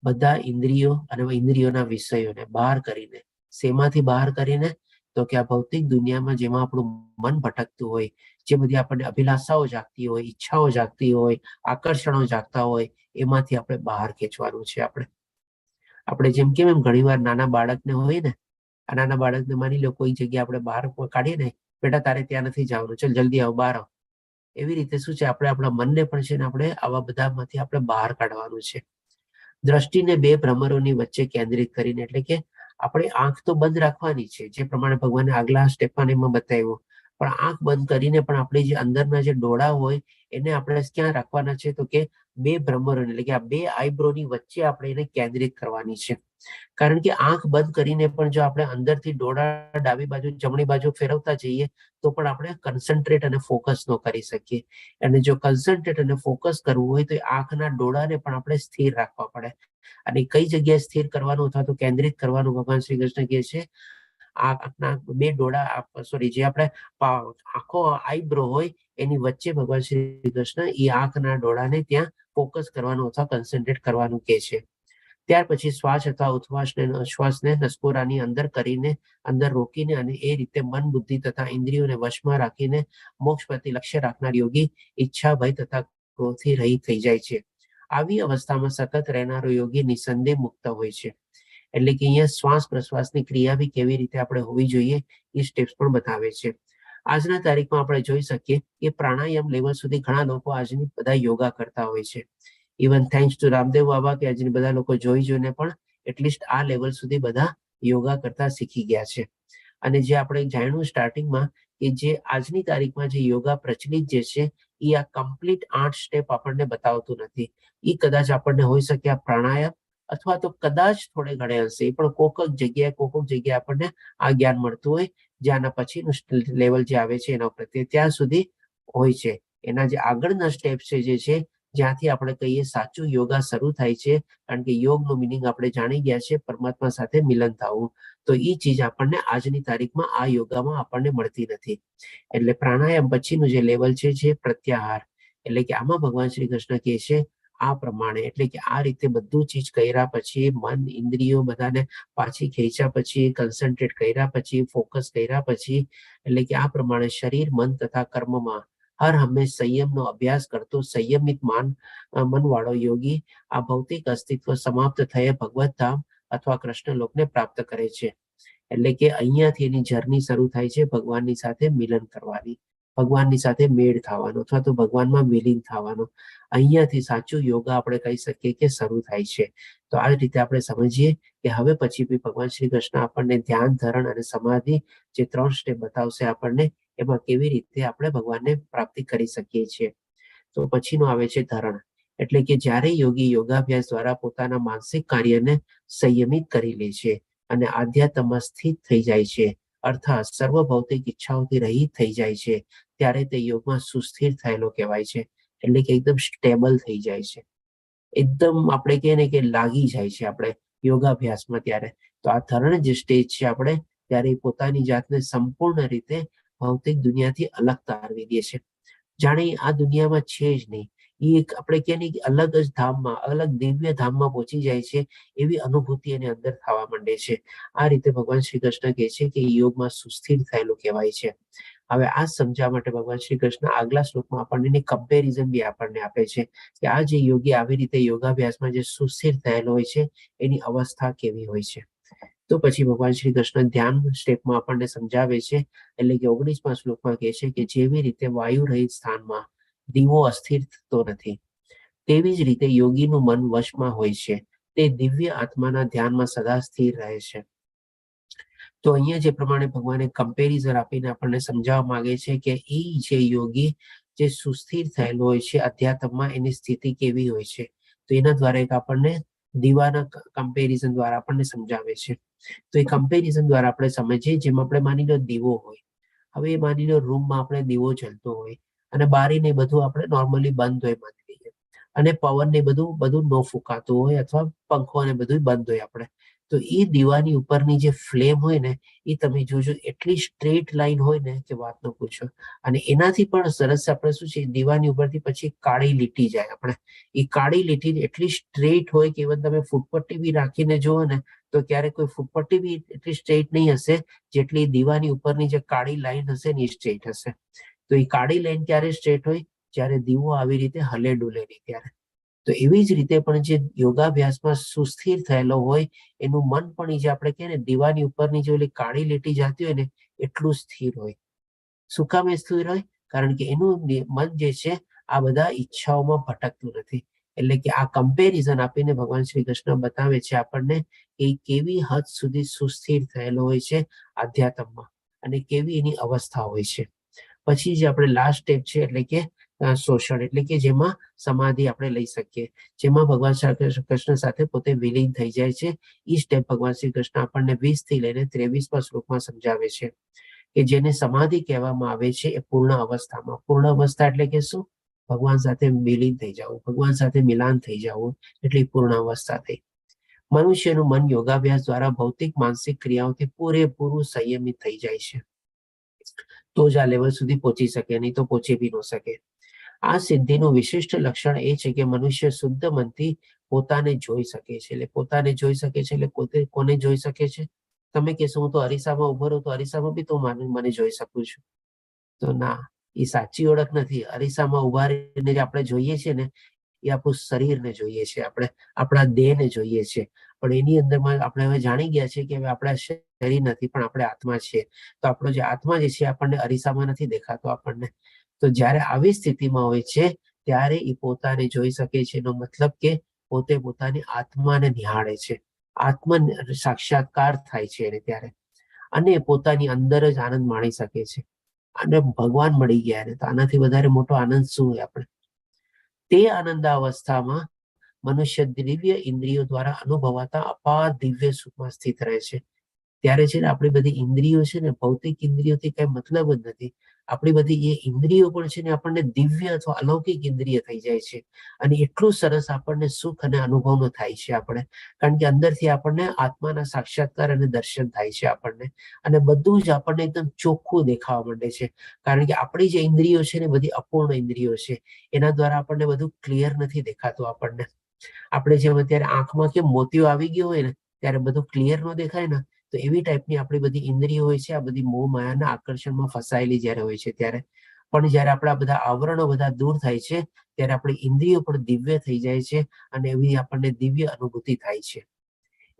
બધા ઇન્દ્રિયો અને ઇન્દ્રિયોના વિષયોને બહાર કરીને. શેમાંથી બહાર કરીને? તો કે આ ભૌતિક દુનિયામાં જેમાં આપણું મન ભટકતું હોય, જે બધી આપણને અભિલાષાઓ જાગતી હોય, ઈચ્છાઓ જાગતી હોય, આકર્ષણો જાગતા હોય, એમાંથી આપણે બહાર ખેંચવાનું છે. આપણે જેમ કેમ એમ ઘણી વાર નાના બાળકને હોય ને, આ નાના બાળકને માની લો કોઈ જગ્યા આપણે બહાર કાઢીએ ને, બેટા તારે ત્યાં નથી જવાનું, ચલ જલ્દી આવ, બહાર આવ. એવી રીતે શું છે, આપણે આપણા મનને પણ છે ને આપણે આવા બધામાંથી આપણે બહાર કાઢવાનું છે. દ્રષ્ટિને બે ભ્રમરોની વચ્ચે કેન્દ્રિત કરીને, એટલે કે આપણે આંખ તો બંધ રાખવાની છે, જે પ્રમાણે ભગવાને આગલા સ્ટેપમાં એમાં બતાવ્યું. પણ આંખ બંધ કરીને પણ આપણે જે અંદરના જે ડોળા હોય એને આપણે ક્યાં રાખવાના છે? તો કે બે ભ્રમરો, એટલે કે આ બે આઈબ્રોની વચ્ચે આપણે એને કેન્દ્રિત કરવાની છે. કારણ કે આંખ બંધ કરીને પણ જો આપણે અંદરથી ડોળા ડાબી બાજુ જમણી બાજુ ફેરવતા જઈએ તો પણ આપણે કન્સન્ટ્રેટ અને ફોકસ ન કરી શકીએ. અને જો કન્સન્ટ્રેટ અને ફોકસ કરવું હોય તો આંખના ડોળાને પણ આપણે સ્થિર રાખવા પડે. અને કઈ જગ્યાએ સ્થિર કરવાનું અથવા તો કેન્દ્રિત કરવાનું ભગવાન શ્રી કૃષ્ણ કહે છે? આંખના બે ડોળા, જે આપણે આંખો આઈબ્રો હોય એની વચ્ચે ભગવાન શ્રી કૃષ્ણ એ આંખના ડોળાને ત્યાં ફોકસ કરવાનું અથવા કન્સન્ટ્રેટ કરવાનું કહે છે. ત્યાર પછી શ્વાસ અથવા ઉચ્છ્વાસને નસકોરાની અંદર કરીને, અંદર રોકીને અને એ રીતે મન, બુદ્ધિ તથા ઇન્દ્રિયોને વશમાં રાખીને મોક્ષ પ્રતિ લક્ષ્ય રાખનાર યોગી ઈચ્છા, ભય તથા ક્રોધથી રહિત થઈ જાય છે. આવી અવસ્થામાં સતત રહેનારો યોગી નિસંદેહ મુક્ત હોય છે. એટલે કે અહીંયા શ્વાસ પ્રશ્વાસની ક્રિયા બી કેવી રીતે આપણે હોવી જોઈએ એ સ્ટેપ્સ પણ બતાવે છે. આજના તારીખમાં આપણે જોઈ શકીએ કે પ્રાણાયામ લેવલ સુધી ઘણા લોકો આજની બધા યોગા કરતા હોય છે. ઇવન થેન્ક્સ ટુ રામદેવ બાબા કે આજની બધા લોકો જોઈને પણ એટલીસ્ટ આ લેવલ સુધી બધા યોગા કરતા શીખી ગયા છે. અને જે આપણે જાણ્યું સ્ટાર્ટિંગમાં કે જે આજની તારીખમાં જે યોગા પ્રચલિત જે છે એ આ કમ્પ્લીટ 8 સ્ટેપ આપણને બતાવતું નથી. એ કદાચ આપણને હોઈ શકે આ પ્રાણાયામ અથવા તો કદાચ થોડે ઘણે અંશે એ પણ કોક જગ્યાએ આપણને આ જ્ઞાન મળતું હોય, જે આના પછીનું લેવલ જે આવે છે એના પ્રત્યે ત્યાં સુધી હોય છે. એના જે આગળના સ્ટેપ છે જે છે જ્યાંથી આપણે કહીએ સાચું યોગા શરૂ થાય છે. કારણ કે યોગનું મિનિંગ આપણે જાણી ગયા છે, પરમાત્મા સાથે મિલન થવું. તો એ ચીજ આપણને આજની તારીખમાં આ યોગામાં આપણને મળતી નથી. એટલે પ્રાણાયામ પછીનું જે લેવલ છે જે પ્રત્યાહાર, એટલે કે આમાં ભગવાન શ્રી કૃષ્ણ કહે છે આ પ્રમાણે, એટલે કે આ રીતે બધું ચીજ કર્યા પછી, મન ઇન્દ્રિયો બધાને પાછી ખેંચ્યા પછી, કન્સન્ટ્રેટ કર્યા પછી, ફોકસ કર્યા પછી, એટલે કે આ પ્રમાણે શરીર, મન તથા કર્મમાં હર હંમેશ સંયમનો અભ્યાસ કરતો સંયમિત મનવાળો યોગી આ ભૌતિક અસ્તિત્વ સમાપ્ત થયે ભગવત ધામ અથવા કૃષ્ણ લોકને પ્રાપ્ત કરે છે. એટલે કે અહીંયાથી એની જર્ની શરૂ થાય છે ભગવાનની સાથે મિલન કરવાની, ભગવાનની સાથે મેળ થવાનો અથવા તો ભગવાનમાં વિલીન થવાનો. અહીંયાથી સાચું યોગા આપણે કહી શકીએ કે શરૂ થાય છે. તો આ રીતે આપણે સમજીએ કે હવે પછી બી ભગવાન શ્રી કૃષ્ણ આપણને ધ્યાન, ધરણ અને સમાધિ જે 3 સ્ટેપ બતાવશે આપણને, એમાં કેવી રીતે આપણે ભગવાનને પ્રાપ્તિ કરી શકીએ છીએ. તો પછીનું આવે છે ધરણ, એટલે કે જ્યારે યોગી યોગાભ્યાસ દ્વારા પોતાના માનસિક કાર્યને સંયમિત કરી લે છે અને આધ્યાત્મમાં સ્થિત થઈ જાય છે, અર્થાત સર્વ ભૌતિક ઈચ્છાઓથી રહિત થઈ જાય છે, ત્યારે તે યોગમાં સુસ્થિર થયેલો કહેવાય છે. એટલે કે એકદમ સ્ટેબલ થઈ જાય છે, એકદમ આપણે કહીએ ને કે લાગી જાય છે આપણે યોગાભ્યાસમાં. ત્યારે તો આ ધરણ જે સ્ટેજ છે આપણે, ત્યારે પોતાની જાતને સંપૂર્ણ રીતે ભૌતિક દુનિયાથી અલગ તારવી દે છે, જાણે આ દુનિયામાં છે જ નહીં. એ એક આપણે કહીએ ને કે અલગ જ ધામમાં, અલગ દિવ્ય ધામમાં પહોંચી જાય છે, એવી અનુભૂતિ એની અંદર થવા માંડે છે. આ રીતે ભગવાન શ્રી કૃષ્ણ કહે છે કે યોગમાં સુસ્થિર થયેલું કહેવાય છે. હવે આ સમજાવવા માટે ભગવાન શ્રી કૃષ્ણ આગલા શ્લોકમાં આપણને કમ્પેરિઝન બી આપણને આપે છે કે આ જે યોગી આવી રીતે યોગાભ્યાસમાં જે સુસ્થિર થયેલો હોય છે એની અવસ્થા કેવી હોય છે. તો પછી ભગવાન શ્રી કૃષ્ણ ધ્યાન સ્ટેપમાં આપણને સમજાવે છે. એટલે કે 19મા શ્લોકમાં કહે છે કે જેવી રીતે વાયુ રહિત સ્થાનમાં દીવો અસ્થિર થતો નથી, તેવી જ રીતે યોગીનું મન વશમાં હોય છે, તે દિવ્ય આત્માના ધ્યાનમાં સદા સ્થિર રહે છે. તો અહીંયા જે પ્રમાણે ભગવાને કમ્પેરિઝન આપીને આપણને સમજાવવા માંગે છે કે એ જે યોગી જે સુસ્થિર થયેલો હોય છે અધ્યાત્મમાં, એની સ્થિતિ કેવી હોય છે. તો એના દ્વારા એક આપણને દીવાના કમ્પેરિઝન દ્વારા આપણને સમજાવે છે. તો એ કમ્પેરિઝન દ્વારા આપણે સમજીએ, જેમ આપણે માની લો દીવો હોય, હવે એ માની લો રૂમમાં આપણે દીવો જલતો હોય અને બારી ને બધું આપણે નોર્મલી બંધ હોય માની લઈએ. અને પવન ને બધું ન ફૂંકાતું હોય અથવા પંખો ને બધું બંધ હોય આપણે, તો એ દીવાની ઉપરની જે ફ્લેમ હોય ને એ તમે જોજો એટલી સ્ટ્રેટ લાઈન હોય ને કે વાત ન પૂછો. અને એનાથી પણ સરસ આપણે શું છે, દીવાની ઉપરથી પછી કાળી લીટી જાય આપણે, એ કાળી લીટી એટલી સ્ટ્રેટ હોય કે ઇવન તમે ફૂટપટ્ટી બી રાખીને જુઓ ને તો ક્યારેક કોઈ ફૂટપટ્ટી બી એટલી સ્ટ્રેટ નહીં હશે જેટલી દીવાની ઉપરની જે કાળી લાઈન હશે ને એ સ્ટ્રેટ હશે. તો એ કાળી લાઈન ક્યારે સ્ટ્રેટ હોય? જ્યારે દીવો આવી રીતે હલે ડુલે નહીં ત્યારે. તો એવી જ રીતે પણ જે યોગાભ્યાસમાં સુસ્થિર થયેલો હોય એનું મન પણ જે આપણે કહીએ ને દીવાની ઉપરની જે ઓલી કાળી લીટી જતી હોય ને એટલું સ્થિર હોય. શું કામ એ સ્થિર હોય? કારણ કે એનું મન જે છે આ બધા ઈચ્છાઓમાં ભટકતું નથી. એટલે કે આ કમ્પેરિઝન આપીને ભગવાન શ્રી કૃષ્ણ બતાવે છે આપણને કે કેવી હદ સુધી સુસ્થિર થયેલો હોય છે આધ્યાત્મમાં અને કેવી એની અવસ્થા હોય છે. પછી જે આપણે લાસ્ટ સ્ટેપ છે એટલે કે શોષણ, એટલે કે જેમાં સમાધિ આપણે લઈ શકીએ, જેમાં ભગવાન શ્રી કૃષ્ણ સાથે પોતે વિલીન થઈ જાય છે. એ સ્ટેપ ભગવાન શ્રી કૃષ્ણ આપણને 20 થી લઈને 23મા શ્લોકમાં સમજાવે છે કે જેને સમાધિ કહેવામાં આવે છે એ પૂર્ણ અવસ્થામાં. પૂર્ણ અવસ્થા એટલે કે શું? ભગવાન સાથે વિલીન થઈ જવું, ભગવાન સાથે મિલાન થઈ જવું, એટલે પૂર્ણ અવસ્થા થઈ. મનુષ્યનું મન યોગાભ્યાસ દ્વારા ભૌતિક માનસિક ક્રિયાઓથી પૂરેપૂરું સંયમિત થઈ જાય છે, તો જ આ લેવલ સુધી પહોંચી શકે, નહીં તો પહોંચી બી ન શકે. આ સિદ્ધિનું વિશિષ્ટ લક્ષણ એ છે કે મનુષ્ય શુદ્ધ મનથી પોતાને જોઈ શકે છે. એટલે પોતાને જોઈ શકે છે એટલે પોતે કોને જોઈ શકે છે? તમે કહેશો હું તો અરીસામાં ઉભો રહું તો અરીસામાં બી તો મને જોઈ શકું છું. તો ના, એ સાચી ઓળખ નથી. અરીસામાં ઉભા રહીને જે આપણે જોઈએ છીએ ને એ આપણું શરીરને જોઈએ છે, આપણે આપણા દેહને જોઈએ છે. પણ એની અંદરમાં આપણે હવે જાણી ગયા છે કે હવે આપણા શરીર નથી પણ આપણે આત્મા છીએ. તો આપણો જે આત્મા જે છે આપણને અરીસામાં નથી દેખાતો આપણને. તો જ્યારે આવી સ્થિતિમાં હોય છે ત્યારે એ પોતાને જોઈ શકે છે. એનો મતલબ કે પોતે પોતાની આત્માને નિહાળે છે, આત્મ સાક્ષાત્કાર થાય છે એને ત્યારે, અને પોતાની અંદર જ આનંદ માણી શકે છે. અને ભગવાન મળી ગયા ને તો આનાથી વધારે મોટો આનંદ શું હોય આપણે? તે આનંદાવસ્થામાં મનુષ્ય દિવ્ય ઇન્દ્રિયો દ્વારા અનુભવાતા અપાર દિવ્ય સુખમાં સ્થિત રહે છે. ત્યારે છે ને આપણી બધી ઇન્દ્રિયો છે ને ભૌતિક ઇન્દ્રિયોથી કઈ મતલબ જ નથી. આપણી બધી એ ઇન્દ્રિયો પણ છે ને આપણને દિવ્ય અથવા અલૌકિક ઇન્દ્રિય થઈ જાય છે. અને એટલું સરસ આપણને સુખ અને અનુભવનો થાય છે આપણે, કારણ કે અંદરથી આપણને આત્માના સાક્ષાત્કાર અને દર્શન થાય છે આપણને. અને બધું જ આપણને એકદમ ચોખ્ખું દેખાવા માંડે છે, કારણ કે આપણી જે ઇન્દ્રિયો છે ને બધી અપૂર્ણ ઇન્દ્રિયો છે, એના દ્વારા આપણને બધું ક્લિયર નથી દેખાતું આપણને. આપણે જેમ અત્યારે આંખમાં કેમ મોતિયો આવી ગયો હોય ને ત્યારે બધું ક્લિયર ન દેખાય ને, તો એવી ટાઈપની આપણી બધી ઇન્દ્રિયો હોય છે આ બધી મોહ માયાના આકર્ષણમાં ફસાયેલી જ્યારે હોય છે ત્યારે. પણ જ્યારે આપણા બધા આવરણો બધા દૂર થાય છે ત્યારે આપણી ઇન્દ્રિયો પણ દિવ્ય થઈ જાય છે અને એવી આપણને દિવ્ય અનુભૂતિ થાય છે.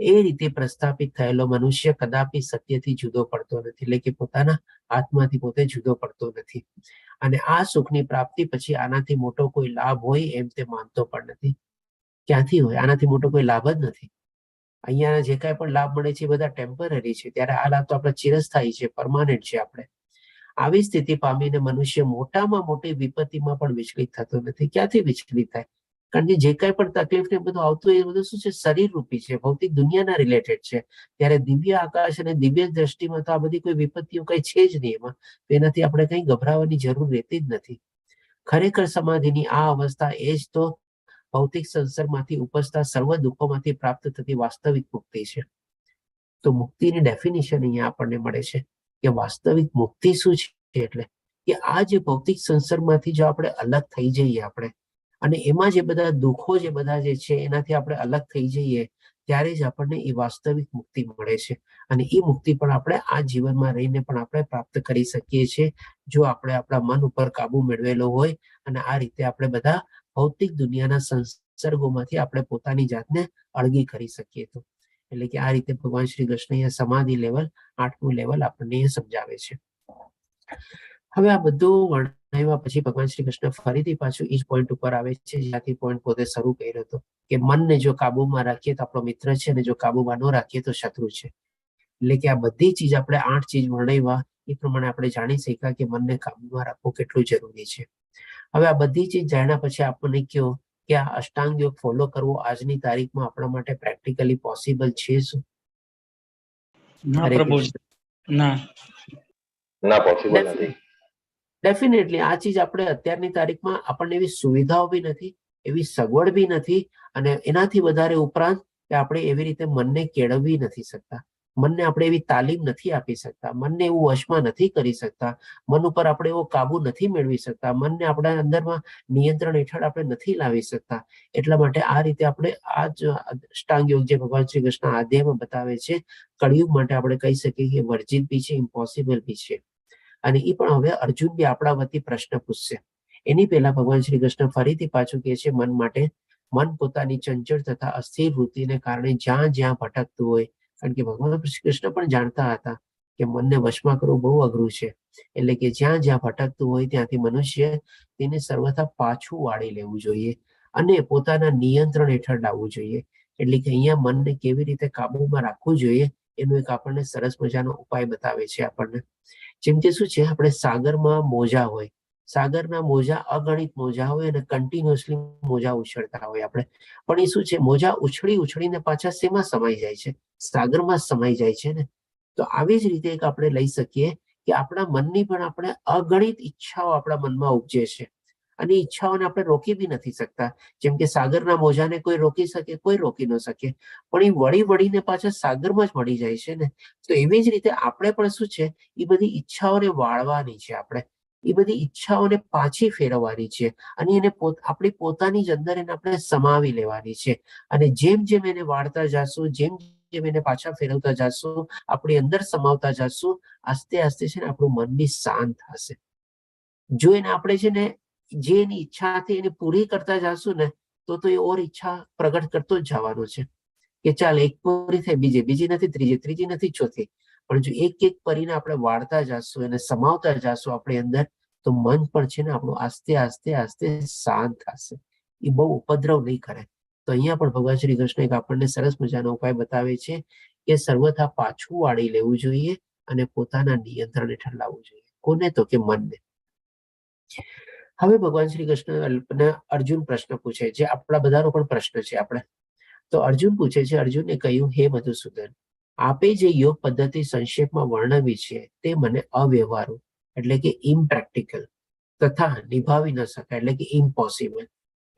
એ રીતે પ્રસ્થાપિત થયેલો મનુષ્ય કદાપી સત્યથી જુદો પડતો નથી, એટલે કે પોતાના આત્માથી પોતે જુદો પડતો નથી. અને આ સુખની પ્રાપ્તિ પછી આનાથી મોટો કોઈ લાભ હોય એમ તે માનતો પણ નથી. ક્યાંથી હોય? આનાથી મોટો કોઈ લાભ જ નથી. અહીંયા જે કાંઈ પણ લાભ મળે છે એ બધા ટેમ્પરરી છે, ત્યારે આ લાભ તો આપણે ચિરસ્થાયી છે, પરમાનન્ટ છે. આપણે આવી સ્થિતિ પામીને મનુષ્ય મોટામાં મોટી વિપત્તિમાં પણ વિચલિત થતો નથી. ક્યાંથી વિચલિત થાય? કારણ કે જે કાંઈ પણ તકલીફ ને બધું આવતું એ બધું શું છે? શરીર રૂપી છે, ભૌતિક દુનિયાના રિલેટેડ છે. ત્યારે દિવ્ય આકાશ અને દિવ્ય દ્રષ્ટિમાં તો આ બધી કોઈ વિપત્તિઓ કઈ છે જ નહીં એમાં. એનાથી આપણે કઈ ગભરાવાની જરૂર રહેતી જ નથી. ખરેખર સમાધિની આ અવસ્થા એ જ તો ભૌતિક સંસારમાંથી ઉપજતા સર્વ દુઃખોમાંથી પ્રાપ્ત થતી વાસ્તવિક મુક્તિ છે. તો મુક્તિની ડેફિનેશન અહીંયા આપણને મળે છે કે વાસ્તવિક મુક્તિ શું છે? એટલે કે આ જે ભૌતિક સંસારમાંથી જો આપણે અલગ થઈ જઈએ આપણે, અને એમાં જે બધા દુઃખો જે બધા જે છે એનાથી આપણે અલગ થઈ જઈએ, ત્યારે જ આપણને એ વાસ્તવિક મુક્તિ મળે છે. અને એ મુક્તિ પણ આપણે આ જીવનમાં રહીને પણ આપણે પ્રાપ્ત કરી શકીએ છીએ, જો આપણે આપણા મન ઉપર કાબુ મેળવેલો હોય અને આ રીતે આપણે બધા ભૌતિક દુનિયાના સંસર્ગોમાંથી આપણે પોતાની જાતને અળગી કરી શકીએ તો. એટલે કે આ રીતે ભગવાન શ્રી કૃષ્ણ અહીંયા સમાધિ લેવલ 8મું લેવલ આપણને સમજાવે છે. હવે આ બધું વર્ણવ્યા પછી ભગવાન શ્રી કૃષ્ણ ફરીથી પાછું એ જ પોઈન્ટ ઉપર આવે છે જ્યાંથી પોઈન્ટ પોતે શરૂ કર્યો હતો કે મનને જો કાબુમાં રાખીએ તો આપણો મિત્ર છે, અને જો કાબુમાં ન રાખીએ તો શત્રુ છે. એટલે કે આ બધી ચીજ આપણે 8 ચીજ વર્ણવ્યા એ પ્રમાણે આપણે જાણી શક્યા કે મનને કાબુમાં રાખવું કેટલું જરૂરી છે. હવે આ બધી ચીજ જાણ્યા પછી આપણને કહો કે આ અષ્ટાંગ યોગ ફોલો કરવો આજની તારીખમાં આપણા માટે પ્રેક્ટિકલી પોસિબલ છે શું? ના પ્રભુ, ના પોસિબલ નથી. ડેફિનેટલી આ ચીજ આપણે અત્યારની તારીખમાં આપણને એવી સુવિધાઓ બી નથી એવી સગવડ બી નથી, અને એનાથી વધારે ઉપરાંત કે આપણે એવી રીતે મનને કેળવી નથી શકતા, મનને આપણે એવી તાલીમ નથી આપી શકતા, મનને એવું વશમાં નથી કરી શકતા, મન ઉપર આપણે એવો કાબુ નથી મેળવી શકતા, મનને આપણા અંદરમાં નિયંત્રણ હેઠળ આપણે નથી લાવી શકતા. એટલા માટે આ રીતે આપણે આ જ અષ્ટાંગ યોગ જે ભગવાન શ્રી કૃષ્ણ આધ્યાયમાં બતાવે છે, કળિયુગ માટે આપણે કહી શકીએ કે વર્જિત બી છે, ઇમ્પોસિબલ બી છે. અને એ પણ હવે અર્જુન બી આપણા વતી પ્રશ્ન પૂછશે. એની પહેલા ભગવાન શ્રી કૃષ્ણ ફરીથી પાછું કહે છે મન માટે, મન પોતાની ચંચળ તથા અસ્થિર વૃત્તિને કારણે જ્યાં જ્યાં ભટકતું હોય, કારણ કે ભગવાન શ્રી કૃષ્ણ પણ જાણતા હતા કે મનને વશમાં કરવું બહુ અઘરું છે, એટલે કે જ્યાં જ્યાં ભટકતું હોય ત્યાંથી મનુષ્ય તેને સર્વથા પાછું વાળી લેવું જોઈએ અને પોતાના નિયંત્રણ હેઠળ લાવવું જોઈએ. એટલે કે અહીંયા મનને કેવી રીતે કાબુમાં રાખવું જોઈએ એનો એક આપણને સરસ મજાનો ઉપાય બતાવે છે આપણને. જેમ કે શું છે, આપણે સાગરમાં મોજા હોય, સાગરના મોજા અગણિત મોજા હોય અને કન્ટિન્યુઅસલી મોજા ઉછળતા હોય આપણે, પણ એ શું છે, મોજા ઉછળીને પાછા શેમાં સમાઈ જાય છે? સાગરમાં સમાઈ જાય છે ને. તો આવી જ રીતે એક આપણે લઈ શકીએ કે આપણા મનની પણ આપણે અગણિત ઈચ્છાઓ આપણા મનમાં ઉપજે છે, અને ઈચ્છાઓને આપણે રોકી બી નથી શકતા. જેમ કે સાગરના મોજાને કોઈ રોકી શકે? કોઈ રોકી ન શકે, પણ એ વળીને પાછા સાગરમાં જ મળી જાય છે ને. તો એવી જ રીતે આપણે પણ શું છે, એ બધી ઈચ્છાઓને વાળવાની છે, આપણે એ બધી ઈચ્છાઓને પાછી ફેરવવાની છે, અને એને આપણી પોતાની જ અંદર એને આપણે સમાવી લેવાની છે. અને જેમ જેમ એને વાળતા જશું, જેમ જેમ એને પાછા ફેરવતા જશું, આપણી અંદર સમાવતા જશું, આસ્તે આસ્તે છે ને આપણું મન બી શાંત થશે. જો એને આપણે છે ને જે એની ઈચ્છા હતી એને પૂરી કરતા જશું ને, તો એ ઓર ઈચ્છા પ્રગટ કરતો જ જવાનો છે કે ચાલ એક પૂરી થઈ, બીજી નથી, ત્રીજી નથી, ચોથી. પણ જો એક એક કરીને આપણે વાળતા જશું, એને સમાવતા જશું આપણી અંદર, તો મન પણ છે ને આપણું આસ્તે આસ્તે આસ્તે શાંત થશે, એ બહુ ઉપદ્રવ નહીં કરે. તો અહીંયા પણ ભગવાન શ્રી કૃષ્ણ એક આપણને સરસ મજાનો ઉપાય બતાવે છે કે સર્વથા પાછું વાળી લેવું જોઈએ અને પોતાના નિયંત્રણ હેઠળ લાવવું જોઈએ. કોને? તો કે મનને. હવે ભગવાન શ્રી કૃષ્ણ અર્જુન પ્રશ્ન પૂછે, જે આપણા બધાનો પણ પ્રશ્ન છે આપણે. તો અર્જુન પૂછે છે, અર્જુને કહ્યું, હે મધુસૂદન, આપે જે યોગ પદ્ધતિ સંક્ષેપમાં વર્ણવી છે તે મને અવ્યવહારુ એટલે કે ઇમ્પ્રેક્ટિકલ તથા નિભાવી ન શકાય એટલે કે ઇમ્પોસિબલ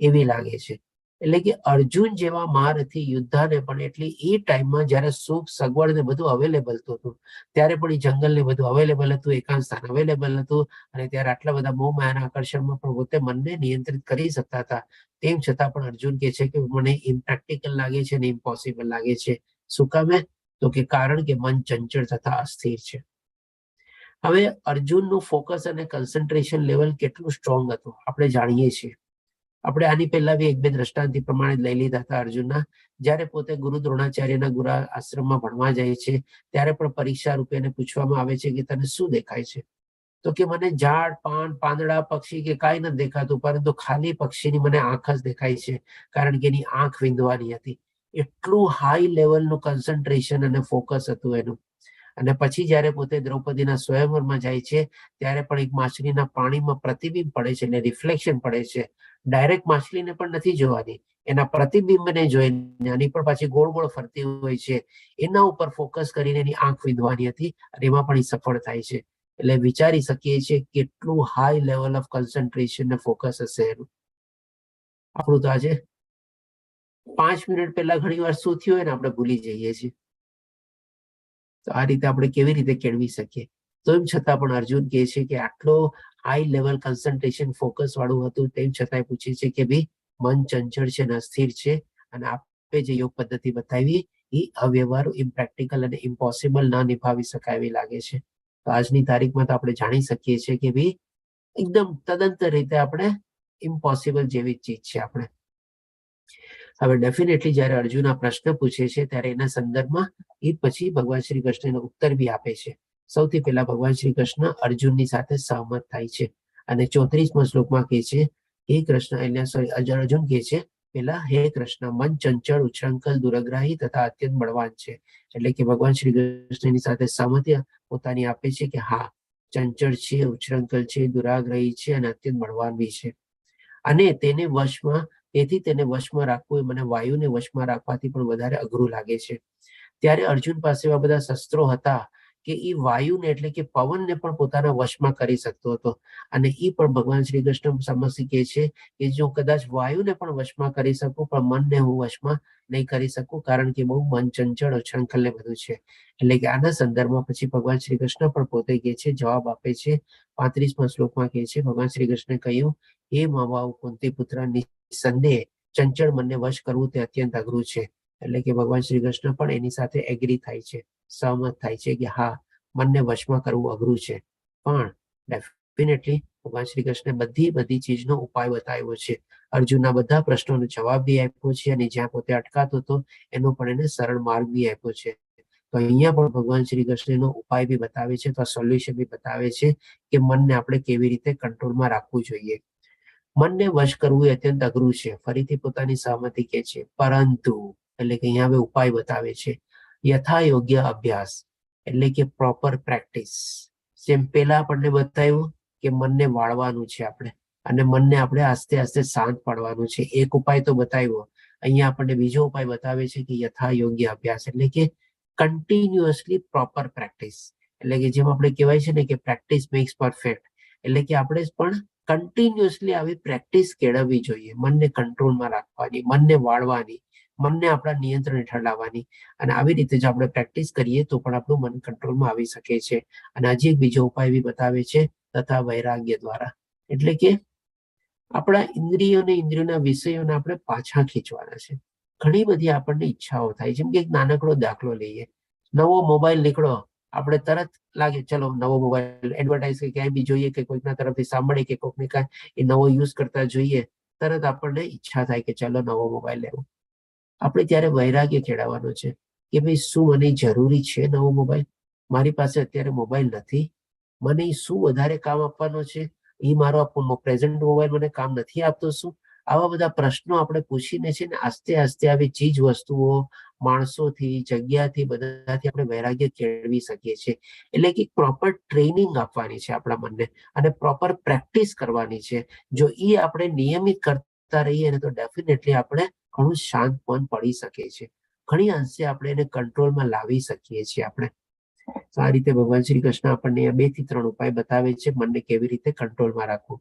એવી લાગે છે. એટલે કે અર્જુન જેવા મહારથી યોદ્ધાને પણ એટલી એ ટાઈમમાં જયારે સુખ સગવડ ને બધું અવેલેબલ હતું, ત્યારે પણ એ જંગલ ને બધું અવેલેબલ હતું, એકાંત સ્થાન અવેલેબલ હતું, અને ત્યારે આટલા બધા મોહ માયાના આકર્ષણમાં પણ પોતે મનને નિયંત્રિત કરી શકતા હતા. તેમ છતાં પણ અર્જુન કહે છે કે મને ઇમ્પ્રેક્ટિકલ લાગે છે અને ઇમ્પોસિબલ લાગે છે. શું કામે? તો કે કારણ કે મન ચંચળ તથા અસ્થિર છે. હવે અર્જુનનું ફોકસ અને કન્સન્ટ્રેશન લેવલ કેટલું સ્ટ્રોંગ હતું આપણે જાણીએ છીએ. આપણે આની પહેલા બી એક બે દ્રષ્ટાંત પ્રમાણે લઈ લીધા હતા અર્જુનના. જયારે પોતે ગુરુ દ્રોણાચાર્યના ગુરુ આશ્રમમાં ભણવા જાય છે, ત્યારે પણ પરીક્ષા રૂપે એને પૂછવામાં આવે છે કે તને શું દેખાય છે? તો કે મને ઝાડ, પાન, પાંદડા, પક્ષી કે કાંઈ નથી દેખાતું, પરંતુ ખાલી પક્ષીની મને આંખ જ દેખાય છે, કારણ કે એની આંખ વિંધવાની હતી. એટલું હાઈ લેવલનું કન્સન્ટ્રેશન અને ફોકસ હતું એનું. અને પછી જયારે પોતે દ્રૌપદીના સ્વયંવરમાં જાય છે, ત્યારે પણ એક માછલીના પાણીમાં પ્રતિબિંબ પડે છે, એટલે રિફ્લેક્શન પડે છે. ડાયરેક્ટ માછલીને પણ નથી જોવાની, એના પ્રતિબિંબને જોઈને, આની પણ પાછી ગોળ ગોળ ફરતી હોય છે, એના ઉપર ફોકસ કરીને એની આંખ વિંધવાની હતી, અને એમાં પણ એ સફળ થાય છે. એટલે વિચારી શકીએ છીએ કેટલું હાઈ લેવલ ઓફ કન્સન્ટ્રેશન ને ફોકસ હશે એનું. આપણું તો આજે 5 મિનિટ પહેલા ઘણી વાર શું થયું હોય ને આપણે ભૂલી જઈએ છીએ. તો આ રીતે આપણે કેવી રીતે કેળવી શકીએ? તો એમ છતાં પણ અર્જુન કહે છે કે આટલો હાઈ લેવલ કન્સન્ટ્રેશન ફોકસ વાળું હતું, તેમ છતાંય પૂછે છે કે ભાઈ મન ચંચળ છે અને અસ્થિર છે, અને આપણે જે યોગ પદ્ધતિ બતાવી એ અવ્યવહારુ, ઇમ્પ્રેક્ટિકલ અને ઇમ્પોસિબલ ના નિભાવી શકાય એવી લાગે છે. તો આજની તારીખમાં તો આપણે જાણી શકીએ છીએ કે ભાઈ એકદમ તદંતર રીતે આપણે ઇમ્પોસિબલ જેવી ચીજ છે આપણે. હવે ડેફિનેટલી જયારે અર્જુન આ પ્રશ્ન પૂછે છે, ત્યારે એના સંદર્ભમાં એ પછી ભગવાન શ્રી કૃષ્ણ એનો ઉત્તર બી આપે છે. સૌથી પહેલા ભગવાન શ્રી કૃષ્ણ અર્જુનની સાથે સહમત થાય છે, અને 34મા શ્લોકમાં કહે છે, હે કૃષ્ણ, અર્જુન કહે છે પેલા, હે કૃષ્ણ, મન ચંચળ, ઉચ્છૃંખલ, દુરાગ્રાહી તથા અત્યંત બળવાન છે. એટલે કે ભગવાન શ્રી કૃષ્ણની સાથે સહમતિ પોતાની આપે છે કે હા, ચંચળ છે, ઉચ્છૃંખલ છે, દુરાગ્રહી છે અને અત્યંત બળવાન બી છે. અને તેને વશમાં રાખવું એ મને વાયુને વશમાં રાખવાથી પણ વધારે અઘરું લાગે છે. ત્યારે અર્જુન પાસે એવા બધા શસ્ત્રો હતા કે એ વાયુને એટલે કે પવનને પણ પોતાના વશમાં કરી શકતો હતો. અને એ પણ ભગવાન શ્રી કૃષ્ણ સમજી કહે છે કે જો કદાચ વાયુને પણ વશમાં કરી શકું પણ મનને હું વશમાં નહીં કરી શકું, કારણ કે બહુ મન ચંચળ ઉછંખલ ને બધું છે. એટલે કે આના સંદર્ભમાં પછી ભગવાન શ્રી કૃષ્ણ પણ પોતે કહે છે, જવાબ આપે છે. 35મા શ્લોકમાં કહે છે, ભગવાન શ્રી કૃષ્ણે કહ્યું, હે માવાઓ કુંતી પુત્ર, નિસંદેહ ચંચળ મનને વશ કરવું તે અત્યંત અઘરું છે. એટલે કે ભગવાન શ્રી કૃષ્ણ પણ એની સાથે એગ્રી થાય છે, સહમત થાય છે કે હા, મનને વશમાં કરવું અઘરું છે. પણ ડેફિનેટલી ભગવાન શ્રી કૃષ્ણે બધી ચીજનો ઉપાય બતાવ્યો છે. અર્જુનના બધા પ્રશ્નોનો જવાબ બી આપ્યો છે અને જ્યાં પોતે અટકાતો હતો એનો પણ એને સરળ માર્ગ બી આપ્યો છે. તો અહીંયા પણ ભગવાન શ્રી કૃષ્ણ એનો ઉપાય બી બતાવે છે, તો સોલ્યુશન બી બતાવે છે કે મનને આપણે કેવી રીતે કંટ્રોલમાં રાખવું જોઈએ. મનને વશ કરવું એ અત્યંત અઘરું છે. ફરીથી પોતાની સહમતિ કહે છે, પરંતુ એટલે કે અહીંયા હવે ઉપાય બતાવે છે. યથા યોગ્ય અભ્યાસ એટલે કે પ્રોપર પ્રેક્ટિસ. જેમ પેલા આપણને બતાવ્યું કે મનને વાળવાનું છે આપણે, અને મનને આપણે આસ્તે આસ્તે શાંત પાડવાનું છે. એક ઉપાય તો બતાવ્યો. અહીંયા આપણને બીજો ઉપાય બતાવે છે કે યથા યોગ્ય અભ્યાસ એટલે કે કન્ટિન્યુઅસલી પ્રોપર પ્રેક્ટિસ. એટલે કે જેમ આપણે કહેવાય છે ને કે પ્રેક્ટિસ મેક્સ પરફેક્ટ, એટલે કે આપણે પણ કન્ટિન્યુઅસલી આવી પ્રેક્ટિસ કેળવવી જોઈએ. મનને કંટ્રોલમાં રાખવાની, મનને વાળવાની, મનને આપણા નિયંત્રણ હેઠળ લાવવાની. અને આવી રીતે જો આપણે પ્રેક્ટિસ કરીએ તો પણ આપણું મન કંટ્રોલમાં આવી શકે છે. અને હજી એક બીજો ઉપાય બી બતાવે છે, તથા વૈરાગ્ય દ્વારા. એટલે કે આપણા ઇન્દ્રિયોના વિષયોને આપણે પાછા ખેંચવાના છે. ઘણી બધી આપણને ઈચ્છાઓ થાય. જેમ કે એક નાનકડો દાખલો લઈએ, નવો મોબાઈલ નીકળો, આપણે તરત લાગે ચલો નવો મોબાઈલ, એડવર્ટાઇઝ ક્યાંય બી જોઈએ કે કોઈકના તરફથી સાંભળીએ કે કોઈકને કાંઈ એ નવો યુઝ કરતા જોઈએ, તરત આપણને ઈચ્છા થાય કે ચલો નવો મોબાઈલ લેવો. આપણે ત્યારે વૈરાગ્ય કેળવવાનો છે કે ભાઈ શું મને જરૂરી છે નવો મોબાઈલ? મારી પાસે અત્યારે મોબાઈલ નથી, મને શું વધારે કામ આપવાનો છે? એ મારો પ્રેઝન્ટ મોબાઈલ મને કામ નથી આપતો શું? આવા બધા પ્રશ્નો આપણે પૂછીને છે ને આસ્તે આસ્તે આવી ચીજ વસ્તુઓ, માણસોથી, જગ્યાથી, બધાથી આપણે વૈરાગ્ય કેળવી શકીએ છીએ. એટલે કે પ્રોપર ટ્રેનિંગ આપવાની છે આપણા મનને અને પ્રોપર પ્રેક્ટિસ કરવાની છે. જો એ આપણે નિયમિત કરતા રહીએ ને તો ડેફિનેટલી આપણે ઘણું શાંત મન પડી શકે છે. ઘણી અંશે આપણે એને કંટ્રોલમાં લાવી શકીએ છીએ આપણે. તો આ રીતે ભગવાન શ્રી કૃષ્ણ આપણને 2 થી 3 ઉપાય બતાવે છે મનને કેવી રીતે કંટ્રોલમાં રાખવું.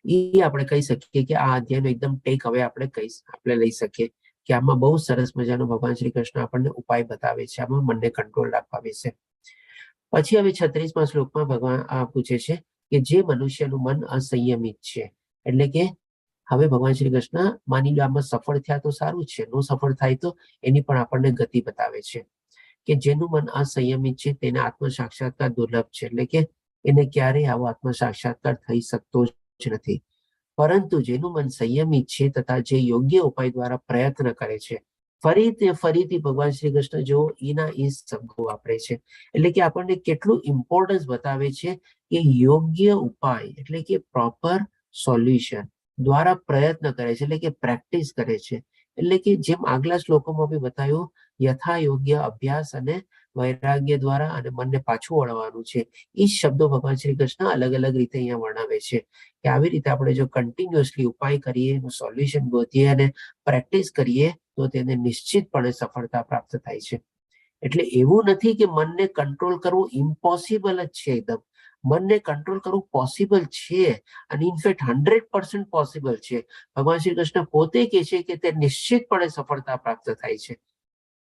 એ આપણે કહી શકીએ કે આ અધ્યાયનો એકદમ ટેક હવે આપણે લઈ શકીએ કે આમાં બહુ સરસ મજાનો ભગવાન શ્રી કૃષ્ણ આપણને ઉપાય બતાવે છે આમાં મનને કંટ્રોલ રાખવા વિશે. પછી હવે 36મા શ્લોકમાં ભગવાન આ પૂછે છે કે જે મનુષ્યનું મન અસંયમિત છે, એટલે કે હવે ભગવાન શ્રી કૃષ્ણ માની લો આમાં સફળ થયા તો સારું છે, નો સફળ થાય તો એની પણ આપણને ગતિ બતાવે છે કે જેનું મન અસંયમિત છે તેને આત્મ સાક્ષાત્કાર દુર્લભ છે. એટલે કે એને ક્યારેય આવો આત્મ સાક્ષાત્કાર થઈ શકતો જ નથી. પરંતુ જેનું મન સંયમિત છે તથા જે યોગ્ય ઉપાય દ્વારા પ્રયત્ન કરે છે, ફરીથી ભગવાન શ્રી કૃષ્ણ જો એના એ શબ્દો વાપરે છે. એટલે કે આપણને કેટલું ઇમ્પોર્ટન્સ બતાવે છે કે યોગ્ય ઉપાય એટલે કે પ્રોપર સોલ્યુશન દ્વારા પ્રયત્ન કરે છે, એટલે કે પ્રેક્ટિસ કરે છે. એટલે કે જેમ આગલા શ્લોકોમાં બી બતાવ્યું, યથા યોગ્ય અભ્યાસ અને વૈરાગ્ય દ્વારા અને મનને પાછું વળવાનું છે. એ શબ્દો ભગવાન શ્રી કૃષ્ણ અલગ અલગ રીતે અહીંયા વર્ણવે છે કે આવી રીતે આપણે જો કન્ટિન્યુઅસલી ઉપાય કરીએ, સોલ્યુશન ગોતીએ અને પ્રેક્ટિસ કરીએ તો તેને નિશ્ચિતપણે સફળતા પ્રાપ્ત થાય છે. એટલે એવું નથી કે મનને કંટ્રોલ કરવું ઇમ્પોસિબલ જ છે. એકદમ મનને કંટ્રોલ કરવું પોસિબલ છે અને ઇનફેક્ટ 100% પોસિબલ છે. ભગવાન શ્રી કૃષ્ણ પોતે કહે છે કે તે નિશ્ચિતપણે સફળતા પ્રાપ્ત થાય છે.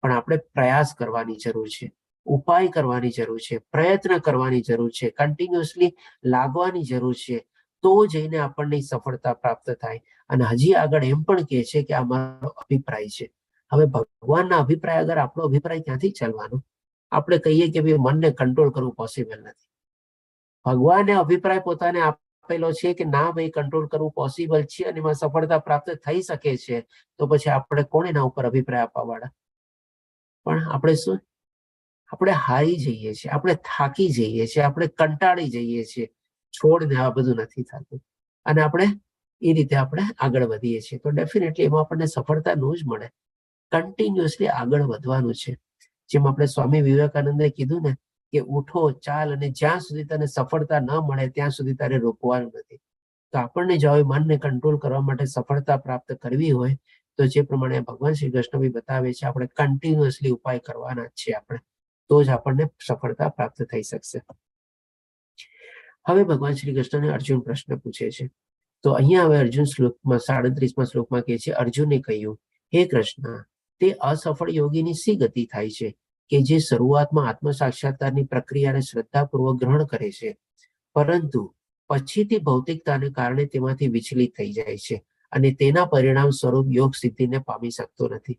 પણ આપણે પ્રયાસ કરવાની જરૂર છે, ઉપાય કરવાની જરૂર છે, પ્રયત્ન કરવાની જરૂર છે, કન્ટિન્યુઅસલી લાગવાની જરૂર છે, તો જઈને આપણને સફળતા પ્રાપ્ત થાય. અને હજી આગળ એમ પણ કહે છે કે આ મારો અભિપ્રાય છે. હવે ભગવાનના અભિપ્રાય અગર આપણો અભિપ્રાય ક્યાંથી ચાલવાનો? આપણે કહીએ કે ભાઈ મનને કંટ્રોલ કરવું પોસિબલ નથી. ભગવાને અભિપ્રાય પોતાને આપેલો છે કે ના ભાઈ કંટ્રોલ કરવું પોસિબલ છે અને એમાં સફળતા પ્રાપ્ત થઈ શકે છે, તો પછી આપણે કોણ એના ઉપર અભિપ્રાય આપવા વાળા? પણ આપણે શું, આપણે હારી જઈએ છીએ, આપણે થાકી જઈએ છીએ, આપણે કંટાળી જઈએ છીએ. છોડને આ બધું નથી થતું અને આપણે એ રીતે આપણે આગળ વધીએ છીએ. તો ડેફિનેટલી એમાં આપણને સફળતા ન જ મળે. કન્ટિન્યુઅસલી આગળ વધવાનું છે. જેમ આપણે સ્વામી વિવેકાનંદે કીધું ને કે ઉઠો, ચાલ અને જ્યાં સુધી તને સફળતા ન મળે ત્યાં સુધી તારે રોકવાનું નથી. તો આપણને જો મનને કંટ્રોલ કરવા માટે સફળતા પ્રાપ્ત કરવી હોય તો જે પ્રમાણે ભગવાન શ્રી કૃષ્ણ બી બતાવે છે આપણે કન્ટિન્યુઅસલી ઉપાય કરવાના જ છે. આપણે તો જ આપણને સફળતા પ્રાપ્ત થઈ શકશે. હવે ભગવાન શ્રી કૃષ્ણને અર્જુન પ્રશ્ન પૂછે છે. તો અહીંયા હવે અર્જુન શ્લોકમાં 37માં શ્લોકમાં કહે છે, અર્જુને કહ્યું, હે કૃષ્ણ, તે અસફળ યોગીની શી ગતિ થાય છે કે જે શરૂઆતમાં આત્મ સાક્ષાત્કારની પ્રક્રિયાને શ્રદ્ધાપૂર્વક ગ્રહણ કરે છે, પરંતુ પછીથી ભૌતિકતાને કારણે તેમાંથી વિચલિત થઈ જાય છે અને તેના પરિણામ સ્વરૂપ યોગ સિદ્ધિને પામી શકતો નથી.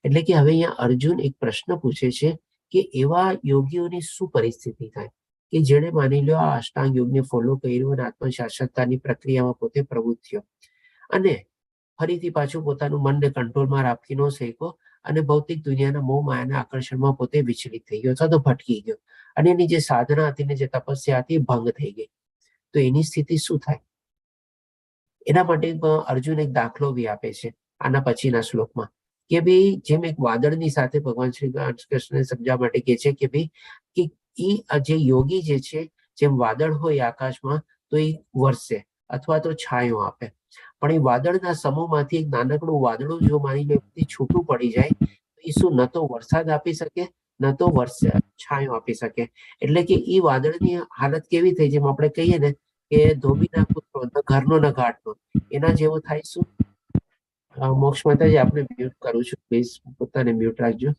એટલે કે હવે અહીંયા અર્જુન એક પ્રશ્ન પૂછે છે કે એવા યોગીઓની શું પરિસ્થિતિ થાય કે જેણે માની લો આ અષ્ટાંગ યોગને ફોલો કર્યું અને આત્મ સાક્ષાત્કારની પ્રક્રિયામાં પોતે પ્રવૃત્ત થયો અને ફરીથી પાછું પોતાનું મનને કંટ્રોલમાં રાખી ન શક્યો અને ભૌતિક દુનિયાના મોહ માયાના આકર્ષણમાં પોતે વિચલિત થઈ ગયો અથવા તો ભટકી ગયો અને એની જે સાધના હતી ને જે તપસ્યા હતી ભંગ થઈ ગઈ. તો એની સ્થિતિ શું થાય? એના માટે અર્જુન એક દાખલો બી આપે છે આના પછીના શ્લોકમાં કે ભાઈ જેમ એક વાદળની સાથે ભગવાન શ્રી કૃષ્ણને સમજાવવા માટે કહે છે કે ભાઈ કે એ જે યોગી જે છે જેમ વાદળ હોય આકાશમાં તો એ વરસે અથવા તો છાંયો આપે, પણ એ વાદળના સમૂહમાંથી એક નાનકડું વાદળું જો માની લો છૂટું પડી જાય તો એ શું ન તો વરસાદ આપી શકે ન તો છાંયો આપી શકે. એટલે કે એ વાદળની હાલત કેવી થઈ જેમ આપણે કહીએ ને કે ધોબીના પુત્રો ન ઘરનો ન ઘાટનો, એના જેવો થાય. શું મોક્ષ માતાજી આપણે મ્યુટ કરું છું, પ્લીઝ પોતાને મ્યુટ રાખજો.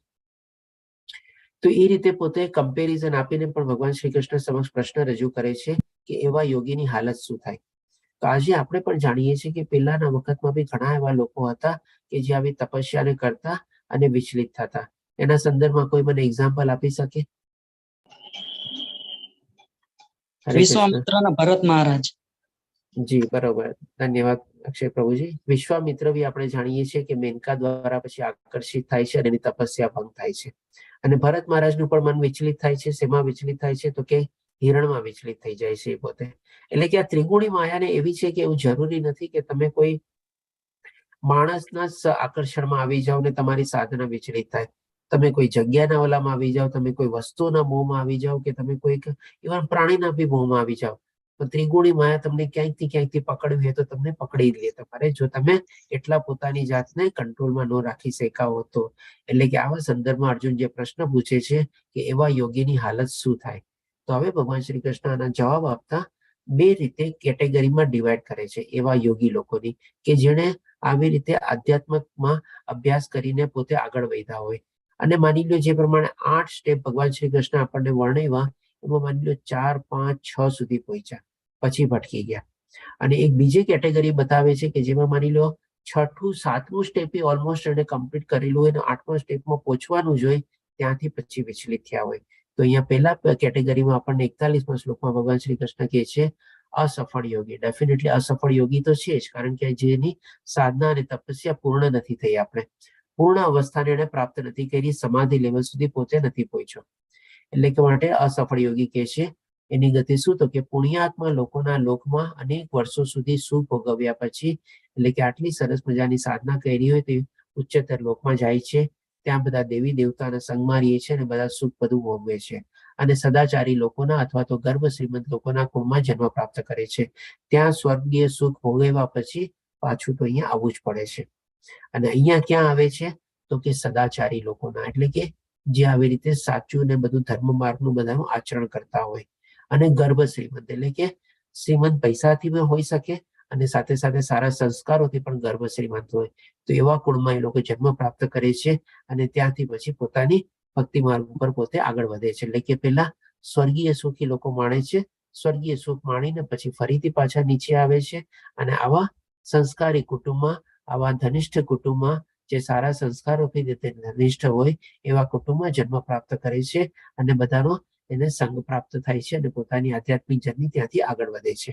તો એ રીતે પોતે કમ્પેરિઝન આપીને પણ ભગવાન શ્રી કૃષ્ણ સમક્ષ પ્રશ્ન રજૂ કરે છે કે એવા યોગીની હાલત શું થાય. તો આજે આપણે પણ જાણીએ છીએ કે પહેલાના વખતમાં બી ઘણા એવા લોકો હતા કે જે આવી તપસ્યાને કરતા અને વિચલિત થતા. એના સંદર્ભમાં કોઈ મને એક્ઝામ્પલ આપી શકે? વિશ્વામિત્ર અને ભરત મહારાજ. જી બરોબર, ધન્યવાદ અક્ષય પ્રભુજી. વિશ્વામિત્ર બી આપણે જાણીએ છીએ કે મેનકા દ્વારા પછી આકર્ષિત થાય છે અને એની તપસ્યા ભંગ થાય છે. અને ભરત મહારાજનું પણ મન વિચલિત થાય છે. શેમાં વિચલિત થાય છે? તો કે હિરણમાં વિચલિત થઈ જાય છે એ પોતે. એટલે કે આ ત્રિગુણી માયાને એવી છે કે એવું જરૂરી નથી કે તમે કોઈ માણસના આકર્ષણમાં આવી જાઓ ને તમારી સાધના વિચલિત થાય. તમે કોઈ જગ્યાના ઓલામાં આવી જાઓ, તમે કોઈ વસ્તુના મોહમાં આવી જાઓ કે તમે કોઈક ઇવન પ્રાણીના બી મોહમાં આવી જાઓ, તો ત્રિગુણી માયા તમને ક્યાંકથી પકડવી હોય તો તમને પકડી લે તમારે, જો તમે એટલા પોતાની જાતને કંટ્રોલમાં ન રાખી શકાવો તો. એટલે કે આવા સંદર્ભમાં અર્જુન જે પ્રશ્ન પૂછે છે કે એવા યોગીની હાલત શું થાય. તો હવે ભગવાન શ્રી કૃષ્ણ આના જવાબ આપતા બે રીતે કેટેગરીમાં ડિવાઈડ કરે છે એવા યોગી લોકોની કે જેણે આવી રીતે આધ્યાત્મમાં અભ્યાસ કરીને પોતે આગળ વધ્યા હોય. અને માની લો જે પ્રમાણે 8 સ્ટેપ ભગવાન શ્રી કૃષ્ણ આપણને વર્ણવ્યા એમાં માની લો 4, 5, 6 સુધી પહોંચ્યા પછી ભટકી ગયા. અને એક બીજી કેટેગરી બતાવે છે કે જેમાં માની લો 6થું 7મું સ્ટેપ ઓલમોસ્ટ એને કમ્પ્લીટ કરેલું હોય અને 8મા સ્ટેપમાં પહોંચવાનું જ હોય ત્યાંથી પછી વિચલિત થયા હોય. તો અહીંયા પહેલા કેટેગરીમાં આપણને 41મા શ્લોકમાં ભગવાન શ્રી કૃષ્ણ કહે છે અસફળ યોગી. ડેફિનેટલી અસફળ યોગી તો છે જ, કારણ કે જેની સાધના અને તપસ્યા પૂર્ણ નથી થઈ, આપણે પૂર્ણ અવસ્થાને એને પ્રાપ્ત નથી કરી, સમાધિ લેવલ સુધી પોતે નથી પહોંચ્યો. એટલે કે માટે અસફળ યોગી કહે છે એની ગતિ શું? તો કે પુણ્યાત્મા લોકોના લોકમાં અનેક વર્ષો સુધી સુખ ભોગવ્યા પછી, એટલે કે આટલી સરસ મજાની સાધના કરી હોય તે ઉચ્ચતર લોકમાં જાય છે. ત્યાં બધા દેવી દેવતાના સંગમાં રહે છે અને બધા સુખ બધું ભોગવે છે અને સદાચારી લોકોના અથવા તો ગર્ભ શ્રીમંત લોકોના કુળમાં જન્મ પ્રાપ્ત કરે છે. ત્યાં સ્વર્ગીય સુખ ભોગવ્યા પછી પાછું તો અહીંયા આવવું જ પડે છે. અને અહીંયા ક્યાં આવે છે? તો કે સદાચારી લોકોના, એટલે કે જે આવી રીતે સાચું ને બધું ધર્મ માર્ગનું બધાનું આચરણ કરતા હોય. અને ગર્ભ શ્રીમંત એટલે કે શ્રીમંત પૈસાથી પણ હોઈ શકે અને સાથે સાથે સારા સંસ્કારોથી પણ ગર્ભ શ્રીમંત હોય. તો એવા કુળમાં એ લોકો જન્મ પ્રાપ્ત કરે છે અને ત્યાંથી પછી પોતાની ભક્તિ માર્ગ ઉપર પોતે આગળ વધે છે. એટલે કે પેલા સ્વર્ગીય સુખ એ લોકો માણે છે, સ્વર્ગીય સુખ માણીને પછી ફરીથી પાછા નીચે આવે છે અને આવા સંસ્કારી કુટુંબમાં, આવા ધનિષ્ઠ કુટુંબમાં જે સારા સંસ્કારોથી ધનિષ્ઠ હોય એવા કુટુંબમાં જન્મ પ્રાપ્ત કરે છે અને બધાનો એને સંગ પ્રાપ્ત થાય છે અને પોતાની આધ્યાત્મિક જર્ની ત્યાંથી આગળ વધે છે.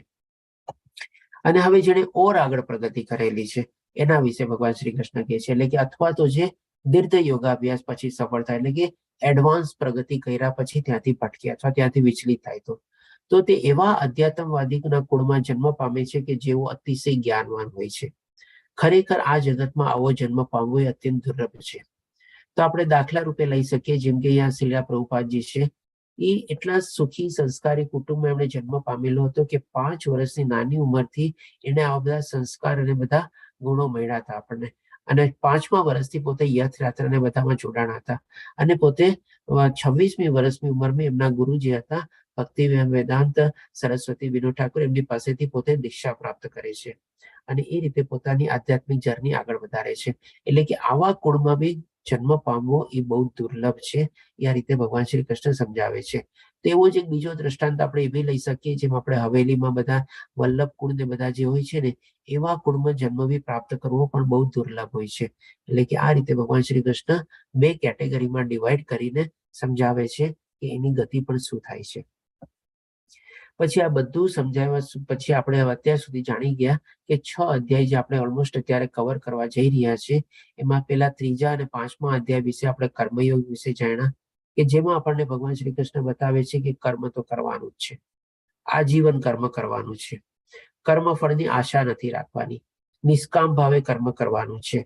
અને હવે જેને ઓર આગળ પ્રગતિ કરેલી છે એના વિશે ભગવાન શ્રી કૃષ્ણ કહે છે, એટલે કે અથવા તો જે દીર્ઘ યોગાભ્યાસ પછી સફળ થાય, એટલે કે એડવાન્સ પ્રગતિ કર્યા પછી ત્યાંથી ભટકે અથવા ત્યાંથી વિચલિત થાય તો તે એવા અધ્યાત્મવાદીના કુળમાં જન્મ પામે છે કે જેઓ અતિશય જ્ઞાનવાન હોય છે. ખરેખર આ જગતમાં આવો જન્મ પામવો એ અત્યંત દુર્લભ છે. તો આપણે દાખલા રૂપે લઈ શકીએ, જેમ કે અહીંયા શ્રીલા પ્રભુપાદજી છે, એ એટલા સુખી સંસ્કારી કુટુંબમાં એમણે જન્મ પામેલો હતો કે 5 વર્ષની નાની ઉંમરથી એને આવા બધા સંસ્કાર અને બધા ગુણો મળ્યા હતા આપણને. અને 5મા વર્ષથી પોતે યથયાત્રા અને બધામાં જોડાણા હતા અને પોતે 26મી વર્ષની ઉંમરમાં એમના ગુરુ જે હતા ભક્તિ વેદાંત સરસ્વતી વિનોદ ઠાકોર એમની પાસેથી પોતે દીક્ષા પ્રાપ્ત કરે છે અને એ રીતે પોતાની આધ્યાત્મિક જર્ની આગળ વધારે છે. એટલે કે આવા કુળમાં બી જન્મ પામવો એ બહુ દુર્લભ છે. એ આ રીતે ભગવાન શ્રી કૃષ્ણ સમજાવે છે. તો એવો જ એક બીજો દ્રષ્ટાંત આપણે એ બી લઈ શકીએ, જેમ આપણે હવેલીમાં બધા વલ્લભ કુળ ને બધા જે હોય છે ને એવા કુળમાં જન્મ બી પ્રાપ્ત કરવો પણ બહુ દુર્લભ હોય છે. એટલે કે આ રીતે ભગવાન શ્રી કૃષ્ણ 2 કેટેગરીમાં ડિવાઈડ કરીને સમજાવે છે કે એની ગતિ પણ શું થાય છે. પછી આ બધું સમજાવ્યા પછી આપણે અત્યાર સુધી જાણી ગયા કે 6 અધ્યાય જે આપણે ઓલમોસ્ટ અત્યારે કવર કરવા જઈ રહ્યા છે એમાં પેલા 3જા અને 5મા અધ્યાય વિશે આપણે કર્મયોગ વિશે જાણ્યા કે જેમાં આપણને ભગવાન શ્રી કૃષ્ણ બતાવે છે કે કર્મ તો કરવાનું જ છે, આજીવન કર્મ કરવાનું છે, કર્મ ફળની આશા નથી રાખવાની, નિષ્કામ ભાવે કર્મ કરવાનું છે,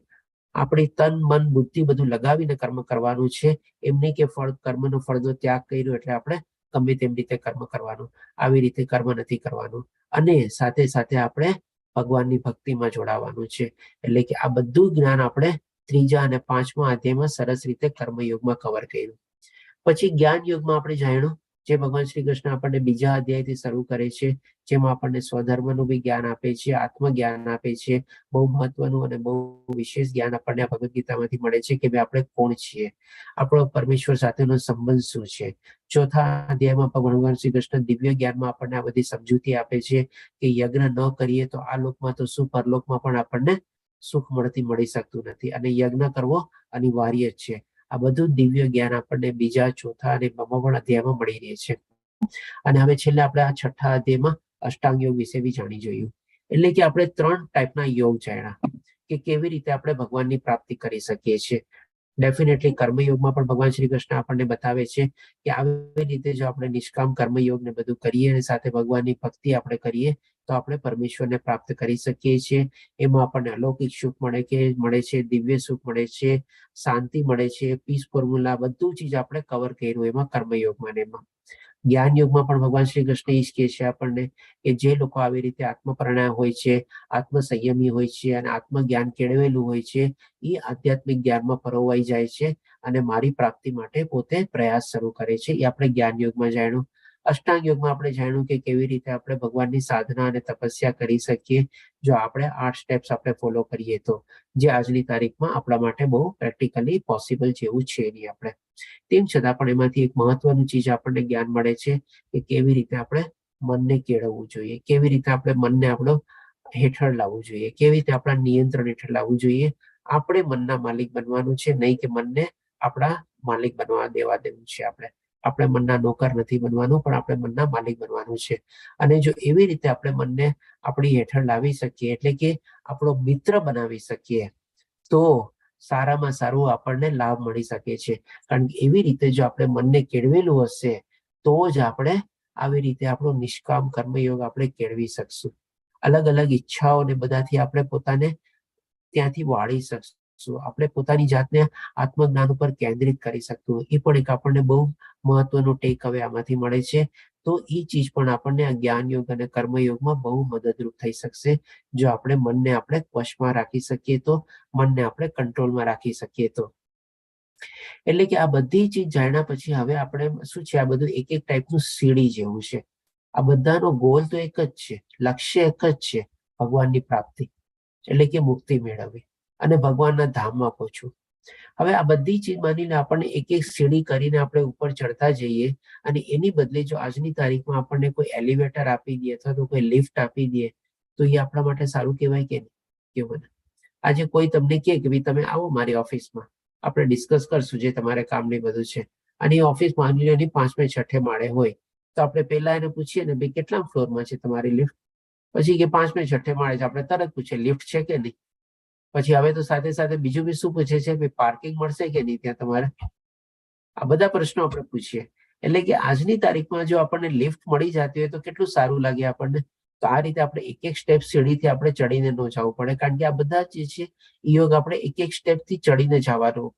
આપણી તન મન બુદ્ધિ બધું લગાવીને કર્મ કરવાનું છે. એમ નહીં કે કર્મનો ફળનો ત્યાગ કર્યો એટલે આપણે ગમે તેમ રીતે કર્મ કરવાનું, આવી રીતે કર્મ નથી કરવાનું અને સાથે સાથે આપણે ભગવાનની ભક્તિમાં જોડાવાનું છે. એટલે કે આ બધું જ્ઞાન આપણે 3જા અને 5મા અધ્યાયમાં સરસ રીતે કર્મયોગમાં કવર કર્યું. પછી જ્ઞાન યોગમાં આપણે જાણ્યું જે ભગવાન શ્રી કૃષ્ણ આપણને 2જા અધ્યાયથી શરૂ કરે છે, જેમાં આપણને સ્વધર્મનું બી જ્ઞાન આપે છે, આત્મજ્ઞાન આપે છે. બહુ મહત્વનું અને બહુ વિશેષ જ્ઞાન આપણને આ ભગવદ ગીતામાંથી મળે છે કે ભાઈ આપણે કોણ છીએ, આપણો પરમેશ્વર સાથેનો સંબંધ શું છે. 4થા અધ્યાયમાં ભગવાન શ્રી કૃષ્ણ દિવ્ય જ્ઞાનમાં આપણને આ બધી સમજૂતી આપે છે કે યજ્ઞ ન કરીએ તો આ લોકમાં તો શું પરલોકમાં પણ આપણને સુખ મળી શકતું નથી અને યજ્ઞ કરવો અનિવાર્ય છે. આ બધું દિવ્ય જ્ઞાન આપણને 2જા, 4થા અને 5મા પણ અધ્યાયમાં મળી રહે છે. અને હવે છેલ્લે આપણે આ 6ઠ્ઠા અધ્યાયમાં અષ્ટાંગ યોગ વિશે બી જાણી જોયું. એટલે કે આપણે 3 ટાઈપના યોગ જાણ્યા કે કેવી રીતે આપણે ભગવાનની પ્રાપ્તિ કરી શકીએ છીએ. ડેફિનેટલી કર્મયોગમાં પણ ભગવાન શ્રી કૃષ્ણ આપણને બતાવે છે કે આવી રીતે જો આપણે નિષ્કામ કર્મયોગ ને બધું કરીએ અને સાથે ભગવાનની ભક્તિ આપણે કરીએ તો આપણે પરમેશ્વરને પ્રાપ્ત કરી શકીએ છીએ. એમાં આપણને અલૌકિક સુખ મળે છે, દિવ્ય સુખ મળે છે, શાંતિ મળે છે, પીસ ફોર્મ્યુલા બધું ચીજ આપણે કવર કર્યું એમાં કર્મયોગમાં ને એમાં. જ્ઞાન યોગમાં પણ ભગવાન શ્રી કૃષ્ણ એ જ કહે છે આપણને કે જે લોકો આવી રીતે આત્મપ્રણય હોય છે, આત્મસંયમી હોય છે અને આત્મજ્ઞાન કેળવેલું હોય છે એ આધ્યાત્મિક જ્ઞાનમાં પરોવાઈ જાય છે અને મારી પ્રાપ્તિ માટે પોતે પ્રયાસ શરૂ કરે છે. એ આપણે જ્ઞાન યોગમાં જાણ્યું. અષ્ટાંગ યોગમાં આપણે જાણ્યું કે કેવી રીતે આપણે ભગવાનની સાધના અને તપસ્યા કરી શકીએ જો આપણે 8 સ્ટેપ્સ આપણે ફોલો કરીએ તો, જે આજની તારીખમાં આપણા માટે બહુ પ્રેક્ટિકલી પોસિબલ જેવું છે નહીં આપણે. તેમ છતાં પણ એમાંથી એક મહત્વનું ચીજ આપણને જ્ઞાન મળે છે કે કેવી રીતે આપણે મનને કેળવવું જોઈએ, કેવી રીતે આપણે મનને આપણો હેઠળ લાવવું જોઈએ, કેવી રીતે આપણા નિયંત્રણ હેઠળ લાવવું જોઈએ. આપણે મનના માલિક બનવાનું છે, નહીં કે મનને આપણા માલિક બનવા દેવા દેવું છે. આપણે મનના નોકર નથી બનવાનું, પણ આપણે મનના માલિક બનવાનું છે. અને જો એવી રીતે આપણે મનને આપણી હેઠળ લાવી શકીએ, એટલે કે આપણો મિત્ર બનાવી શકીએ, તો સારામાં સારું આપણને લાભ મળી શકે છે. કારણ કે એવી રીતે જો આપણે મનને કેળવેલું હશે તો જ આપણે આવી રીતે આપણો નિષ્કામ કર્મયોગ આપણે કેળવી શકશું. અલગ અલગ ઈચ્છાઓ ને બધાથી આપણે પોતાને ત્યાંથી વાળી શકશું. આપણે પોતાની જાતને આત્મજ્ઞાન ઉપર કેન્દ્રિત કરી શકતું. એ પણ એક આપણને બહુ મહત્વનું ટેક હવે આમાંથી મળે છે. તો એ ચીજ પણ આપણને આ જ્ઞાન યોગ અને કર્મયોગમાં બહુ મદદરૂપ થઈ શકશે જો આપણે મનને આપણે વશમાં રાખી શકીએ તો, મનને આપણે કંટ્રોલમાં રાખી શકીએ તો. એટલે કે આ બધી ચીજ જાણ્યા પછી હવે આપણે શું છે, આ બધું એક એક ટાઈપનું સીડી જેવું છે. આ બધાનો ગોલ તો એક જ છે, લક્ષ્ય એક જ છે, ભગવાનની પ્રાપ્તિ, એટલે કે મુક્તિ મેળવવી અને ભગવાનના ધામમાં પહોંચવું. હવે આ બધી ચીજ માનીને આપણને એક એક સીડી કરીને આપણે ઉપર ચડતા જઈએ અને એની બદલે જો આજની તારીખમાં આપણને કોઈ એલિવેટર આપી દે અથવા તો કોઈ લિફ્ટ આપી દે તો એ આપણા માટે સારું કહેવાય કે નહીં? કેવું ને? આજે કોઈ તમને કહે કે ભાઈ તમે આવો મારી ઓફિસમાં, આપણે ડિસ્કસ કરશું જે તમારે કામની બધું છે. અને એ ઓફિસ માની લો 5મે 6ઠે માળે હોય તો આપણે પહેલા એને પૂછીએ ને ભાઈ કેટલા ફ્લોરમાં છે તમારી લિફ્ટ? પછી કે 5મે 6ઠે માળે છે. આપણે તરત પૂછીએ લિફ્ટ છે કે નહીં? પછી હવે તો સાથે સાથે બીજું બી શું પૂછે છે, ભાઈ પાર્કિંગ મળશે કે નહીં ત્યાં તમારે? આ બધા પ્રશ્નો આપણે પૂછીએ. એટલે કે આજની તારીખમાં જો આપણને લિફ્ટ મળી જતી હોય તો કેટલું સારું લાગે આપણને. તો આ રીતે આપણે એક એક સ્ટેપ સીડીથી આપણે ચડીને ન જવું પડે, કારણ કે આ બધા જે છે એ યોગ આપણે એક એક સ્ટેપથી ચડીને જવાનું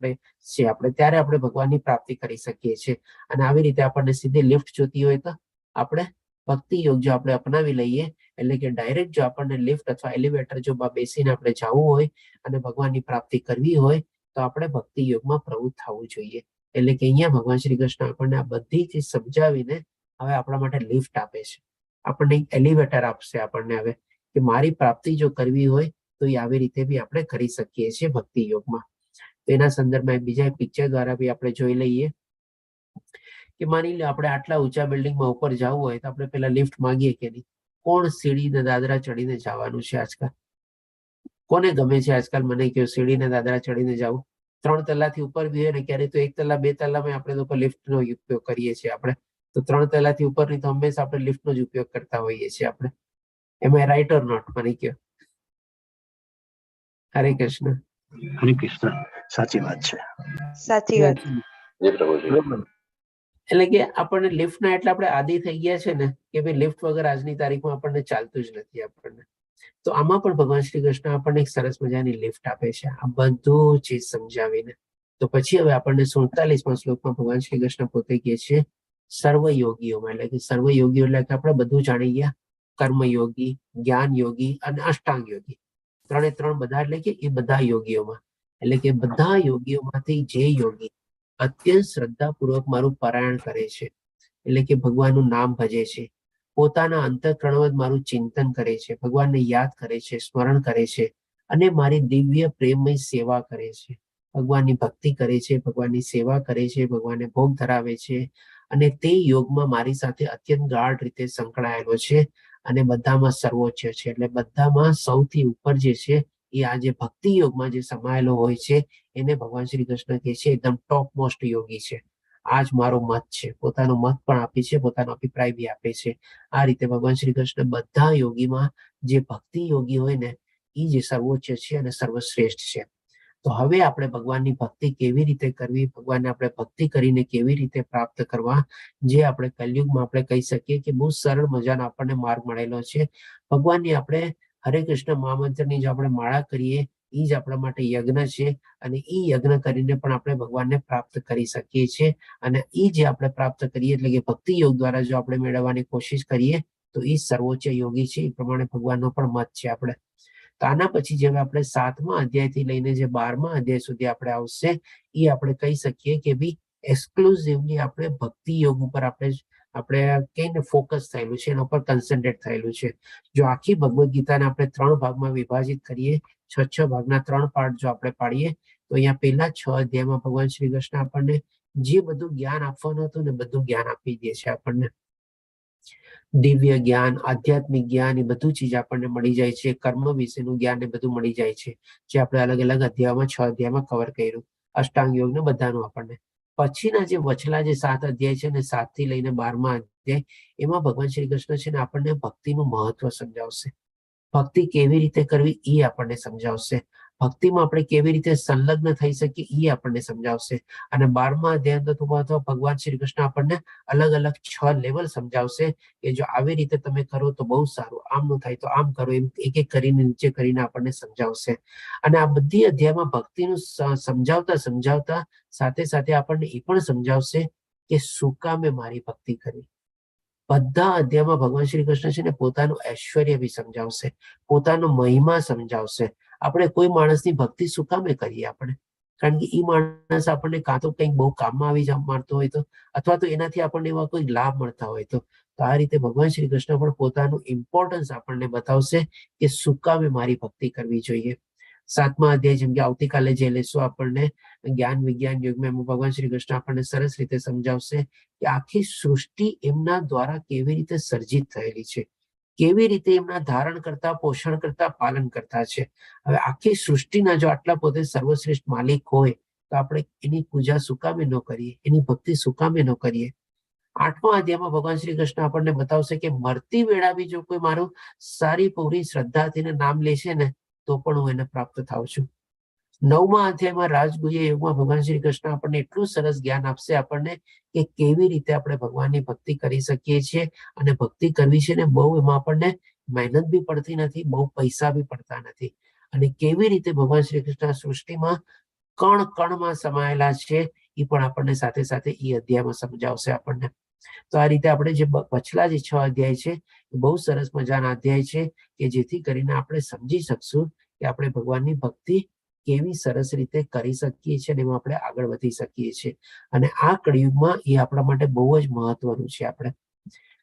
આપણે ત્યારે આપણે ભગવાનની પ્રાપ્તિ કરી શકીએ છીએ. અને આવી રીતે આપણને સીધી લિફ્ટ જોતી હોય તો આપણે ભક્તિ યોગ જો આપણે અપનાવી લઈએ એટલે કે ડાયરેક્ટ જો આપણને લિફ્ટ અથવા એલિવેટર જો બેસીને આપણે જવું હોય અને ભગવાનની પ્રાપ્તિ કરવી હોય તો આપણે ભક્તિ યોગમાં પ્રવૃત્ત થવું જોઈએ. એટલે કે અહીંયા ભગવાન શ્રી કૃષ્ણ આપણને આ બધી ચીજ સમજાવીને હવે આપણા માટે લિફ્ટ આપે છે, આપણને એક એલિવેટર આપશે આપણને હવે કે મારી પ્રાપ્તિ જો કરવી હોય તો એ આવી રીતે બી આપણે કરી શકીએ છીએ ભક્તિ યોગમાં. તો એના સંદર્ભમાં બીજા પિક્ચર દ્વારા બી આપણે જોઈ લઈએ કે માની લો આપણે આટલા ઊંચા બિલ્ડિંગમાં ઉપર જવું હોય તો આપણે પેલા લિફ્ટ માંગીએ કે નહીં? કોણ સીડી ને દાદરા ચડીને જવાનું છે આજકાલ? કોને ગમે છે આજકાલ? મને કહો, સીડી ને દાદરા ચડીને જવું? 3 તલ્લાથી ઉપર બી હોય ને ક્યારે તો 1 તલ્લા 2 તલ્લામાં આપણે લોકો લિફ્ટનો ઉપયોગ કરીએ છીએ આપણે તો 3 તલ્લાથી ઉપરની તો હંમેશા આપણે લિફ્ટનો જ ઉપયોગ કરતા હોઈએ છીએ આપણે. એમાં રાઈટ ઓર નોટ? મને કહો. હરે કૃષ્ણ. હરે કૃષ્ણ. સાચી વાત છે. સાચી વાત. જય પ્રભુજી. એટલે કે આપણને લિફ્ટના એટલે આપણે આદી થઈ ગયા છે ને કે ભાઈ લિફ્ટ વગર આજની તારીખમાં આપણને ચાલતું જ નથી આપણને. તો આમાં પણ ભગવાન શ્રી કૃષ્ણ આપણને એક સરસ મજાની લિફ્ટ આપે છે આ બધું ચીજ સમજાવીને. તો પછી હવે આપણને 47માં શ્લોકમાં ભગવાન શ્રી કૃષ્ણ પોતે કહે છે સર્વયોગીઓમાં, એટલે કે સર્વયોગીઓ એટલે કે આપણે બધું જાણી ગયા, કર્મયોગી, જ્ઞાન યોગી અને અષ્ટાંગ યોગી. 3 બધા એટલે કે એ બધા યોગીઓમાં, એટલે કે બધા યોગીઓમાંથી જે યોગી અત્યંત શ્રદ્ધાપૂર્વક મારું પારાયણ કરે છે, એટલે કે ભગવાનનું નામ ભજે છે, પોતાના અંતઃકરણમાં મારું ચિંતન કરે છે, ભગવાનને યાદ કરે છે, સ્મરણ કરે છે અને મારી દિવ્ય પ્રેમમય સેવા કરે છે, ભગવાનની ભક્તિ કરે છે, ભગવાનની સેવા કરે છે, ભગવાનને ભોગ ધરાવે છે અને તે યોગમાં મારી સાથે અત્યંત ગાઢ રીતે સંકળાયેલો છે અને બધામાં સર્વોચ્ચ છે. એટલે બધામાં સૌથી ઉપર જે છે એ આ જે ભક્તિ યોગમાં જે સમાયેલો હોય છે એને ભગવાન શ્રી કૃષ્ણ કહે છે એકદમ ટોપ મોસ્ટ યોગી છે. આ જ મારો મત છે. પોતાનો મત પણ આપે છે, પોતાનો અભિપ્રાય બી આપે છે. આ રીતે ભગવાન શ્રી કૃષ્ણ બધા યોગીમાં જે ભક્તિ યોગી હોય ને એ જે સર્વોચ્ચ છે અને સર્વશ્રેષ્ઠ છે. તો હવે આપણે ભગવાનની ભક્તિ કેવી રીતે કરવી, ભગવાનને આપણે ભક્તિ કરીને કેવી રીતે પ્રાપ્ત કરવા, જે આપણે કલયુગમાં આપણે કહી શકીએ કે બહુ સરળ મજાનો આપણને માર્ગ મળેલો છે. ભગવાનની આપણે હરે કૃષ્ણ મહામંત્રની જો આપણે માળા કરીએ એ જ આપણા માટે યજ્ઞ છે અને એ યજ્ઞ કરીને પણ આપણે ભગવાનને પ્રાપ્ત કરી શકીએ છીએ. અને એ જે આપણે પ્રાપ્ત કરીએ એટલે કે ભક્તિ યોગ દ્વારા જો આપણે મેળવવાની કોશિશ કરીએ તો એ સર્વોચ્ચ યોગી છે. એ પ્રમાણે ભગવાનનો પણ મત છે આપણે. તો આના પછી જે આપણે 7મા અધ્યાયથી લઈને જે 12મા અધ્યાય સુધી આપણે આવશે એ આપણે કહી શકીએ કે ભાઈ એક્સક્લુઝિવલી આપણે ભક્તિ યોગ ઉપર આપણે કઈને ફોકસ થયેલું છે, એના ઉપર કન્સન્ટ્રેટ થયેલું છે. જો આખી ભગવદ્ ગીતાને આપણે 3 ભાગમાં વિભાજિત કરીએ, 6 ભાગના 3 પાર્ટ જો આપણે પાડીએ તો અહીંયા પહેલા 6 અધ્યાયમાં ભગવાન શ્રી કૃષ્ણ આપણને જે બધું જ્ઞાન આપવાનું હતું ને બધું જ્ઞાન આપી દે છે આપણને. દિવ્ય જ્ઞાન, આધ્યાત્મિક જ્ઞાન એ બધું ચીજ આપણને મળી જાય છે. કર્મ વિશેનું જ્ઞાન એ બધું મળી જાય છે જે આપણે અલગ અલગ અધ્યાયમાં 6 અધ્યાયમાં કવર કર્યું. અષ્ટાંગ યોગ ને બધાનું આપણને. પછીના જે વચલા જે 7 અધ્યાય છે ને 7 થી લઈને 12મા અધ્યાય એમાં ભગવાન શ્રી કૃષ્ણ છે ને આપણને ભક્તિનું મહત્વ સમજાવશે. ભક્તિ કેવી રીતે કરવી એ આપણને સમજાવશે. ભક્તિમાં આપણે કેવી રીતે સંલગ્ન થઈ શકીએ એ આપણને સમજાવશે. અને 12મા અધ્યાય તો ભગવાન શ્રી કૃષ્ણ આપણને અલગ અલગ 6 લેવલ સમજાવશે કે જો આવી રીતે તમે કરો તો બહુ સારું, આમ ન થાય તો આમ કરો, એમ એક એક કરીને નીચે કરીને આપણને સમજાવશે. અને આ બધી અધ્યાયમાં ભક્તિનું સમજાવતા સાથે સાથે આપણને એ પણ સમજાવશે કે શું કામે મારી ભક્તિ કરવી. બધા અધ્યાયમાં ભગવાન શ્રી કૃષ્ણ છે ને પોતાનું ઐશ્વર્ય બી સમજાવશે, પોતાનો મહિમા સમજાવશે. આપણે કોઈ માણસની ભક્તિ શું કામે કરીએ આપણે? કારણ કે એ માણસ આપણને કાં તો કંઈક બહુ કામમાં આવી મળતો હોય તો, અથવા તો એનાથી આપણને એવા કોઈ લાભ મળતા હોય તો આ રીતે ભગવાન શ્રી કૃષ્ણ પણ પોતાનું ઇમ્પોર્ટન્સ આપણને બતાવશે કે શું કામે મારી ભક્તિ કરવી જોઈએ. 7મા અધ્યાય જેમ કે આવતીકાલે જે લેશું આપણને જ્ઞાન વિજ્ઞાન યુગમાં ભગવાન શ્રી કૃષ્ણ આપણને સરસ રીતે સમજાવશે કે આખી સૃષ્ટિ એમના દ્વારા કેવી રીતે સર્જિત થયેલી છે, કેવી રીતે એમના ધારણ કરતા, પોષણ કરતા, પાલન કરતા છે. હવે આખી સૃષ્ટિના જો આટલા પોતે સર્વશ્રેષ્ઠ માલિક હોય તો આપણે એની પૂજા શું કામે ન કરીએ, એની ભક્તિ શું કામે ન કરીએ. 8મા અધ્યાયમાં ભગવાન શ્રી કૃષ્ણ આપણને બતાવશે કે મરતી વેળા બી જો કોઈ મારું સારી પૂરી શ્રદ્ધાથી નામ લેશે ને તો પણ હું એને પ્રાપ્ત થાઉં છું. 9મા અધ્યાયમાં રાજગુહ્ય યોગમાં ભગવાન શ્રી કૃષ્ણ આપણને એટલું સરસ જ્ઞાન આપશે આપણને કે કેવી રીતે આપણે ભગવાનની ભક્તિ કરી શકીએ છીએ. અને ભક્તિ કરવી છે ને બહુ એમાં આપણને મહેનત બી પડતી નથી, બહુ પૈસા બી પડતા નથી. અને કેવી રીતે ભગવાન શ્રી કૃષ્ણ સૃષ્ટિમાં કણ કણમાં સમાયેલા છે એ પણ આપણને સાથે સાથે એ અધ્યાયમાં સમજાવશે આપણને. તો આ રીતે આપણે જે પછલા જે 6 અધ્યાય છે એ બહુ સરસ મજાના અધ્યાય છે કે જેથી કરીને આપણે સમજી શકશું કે આપણે ભગવાનની ભક્તિ કેવી સરસ રીતે કરી શકીએ છીએ અને એમાં આપણે આગળ વધી શકીએ છીએ. અને આ કળિયુગમાં એ આપણા માટે બહુ જ મહત્વનું છે. આપણે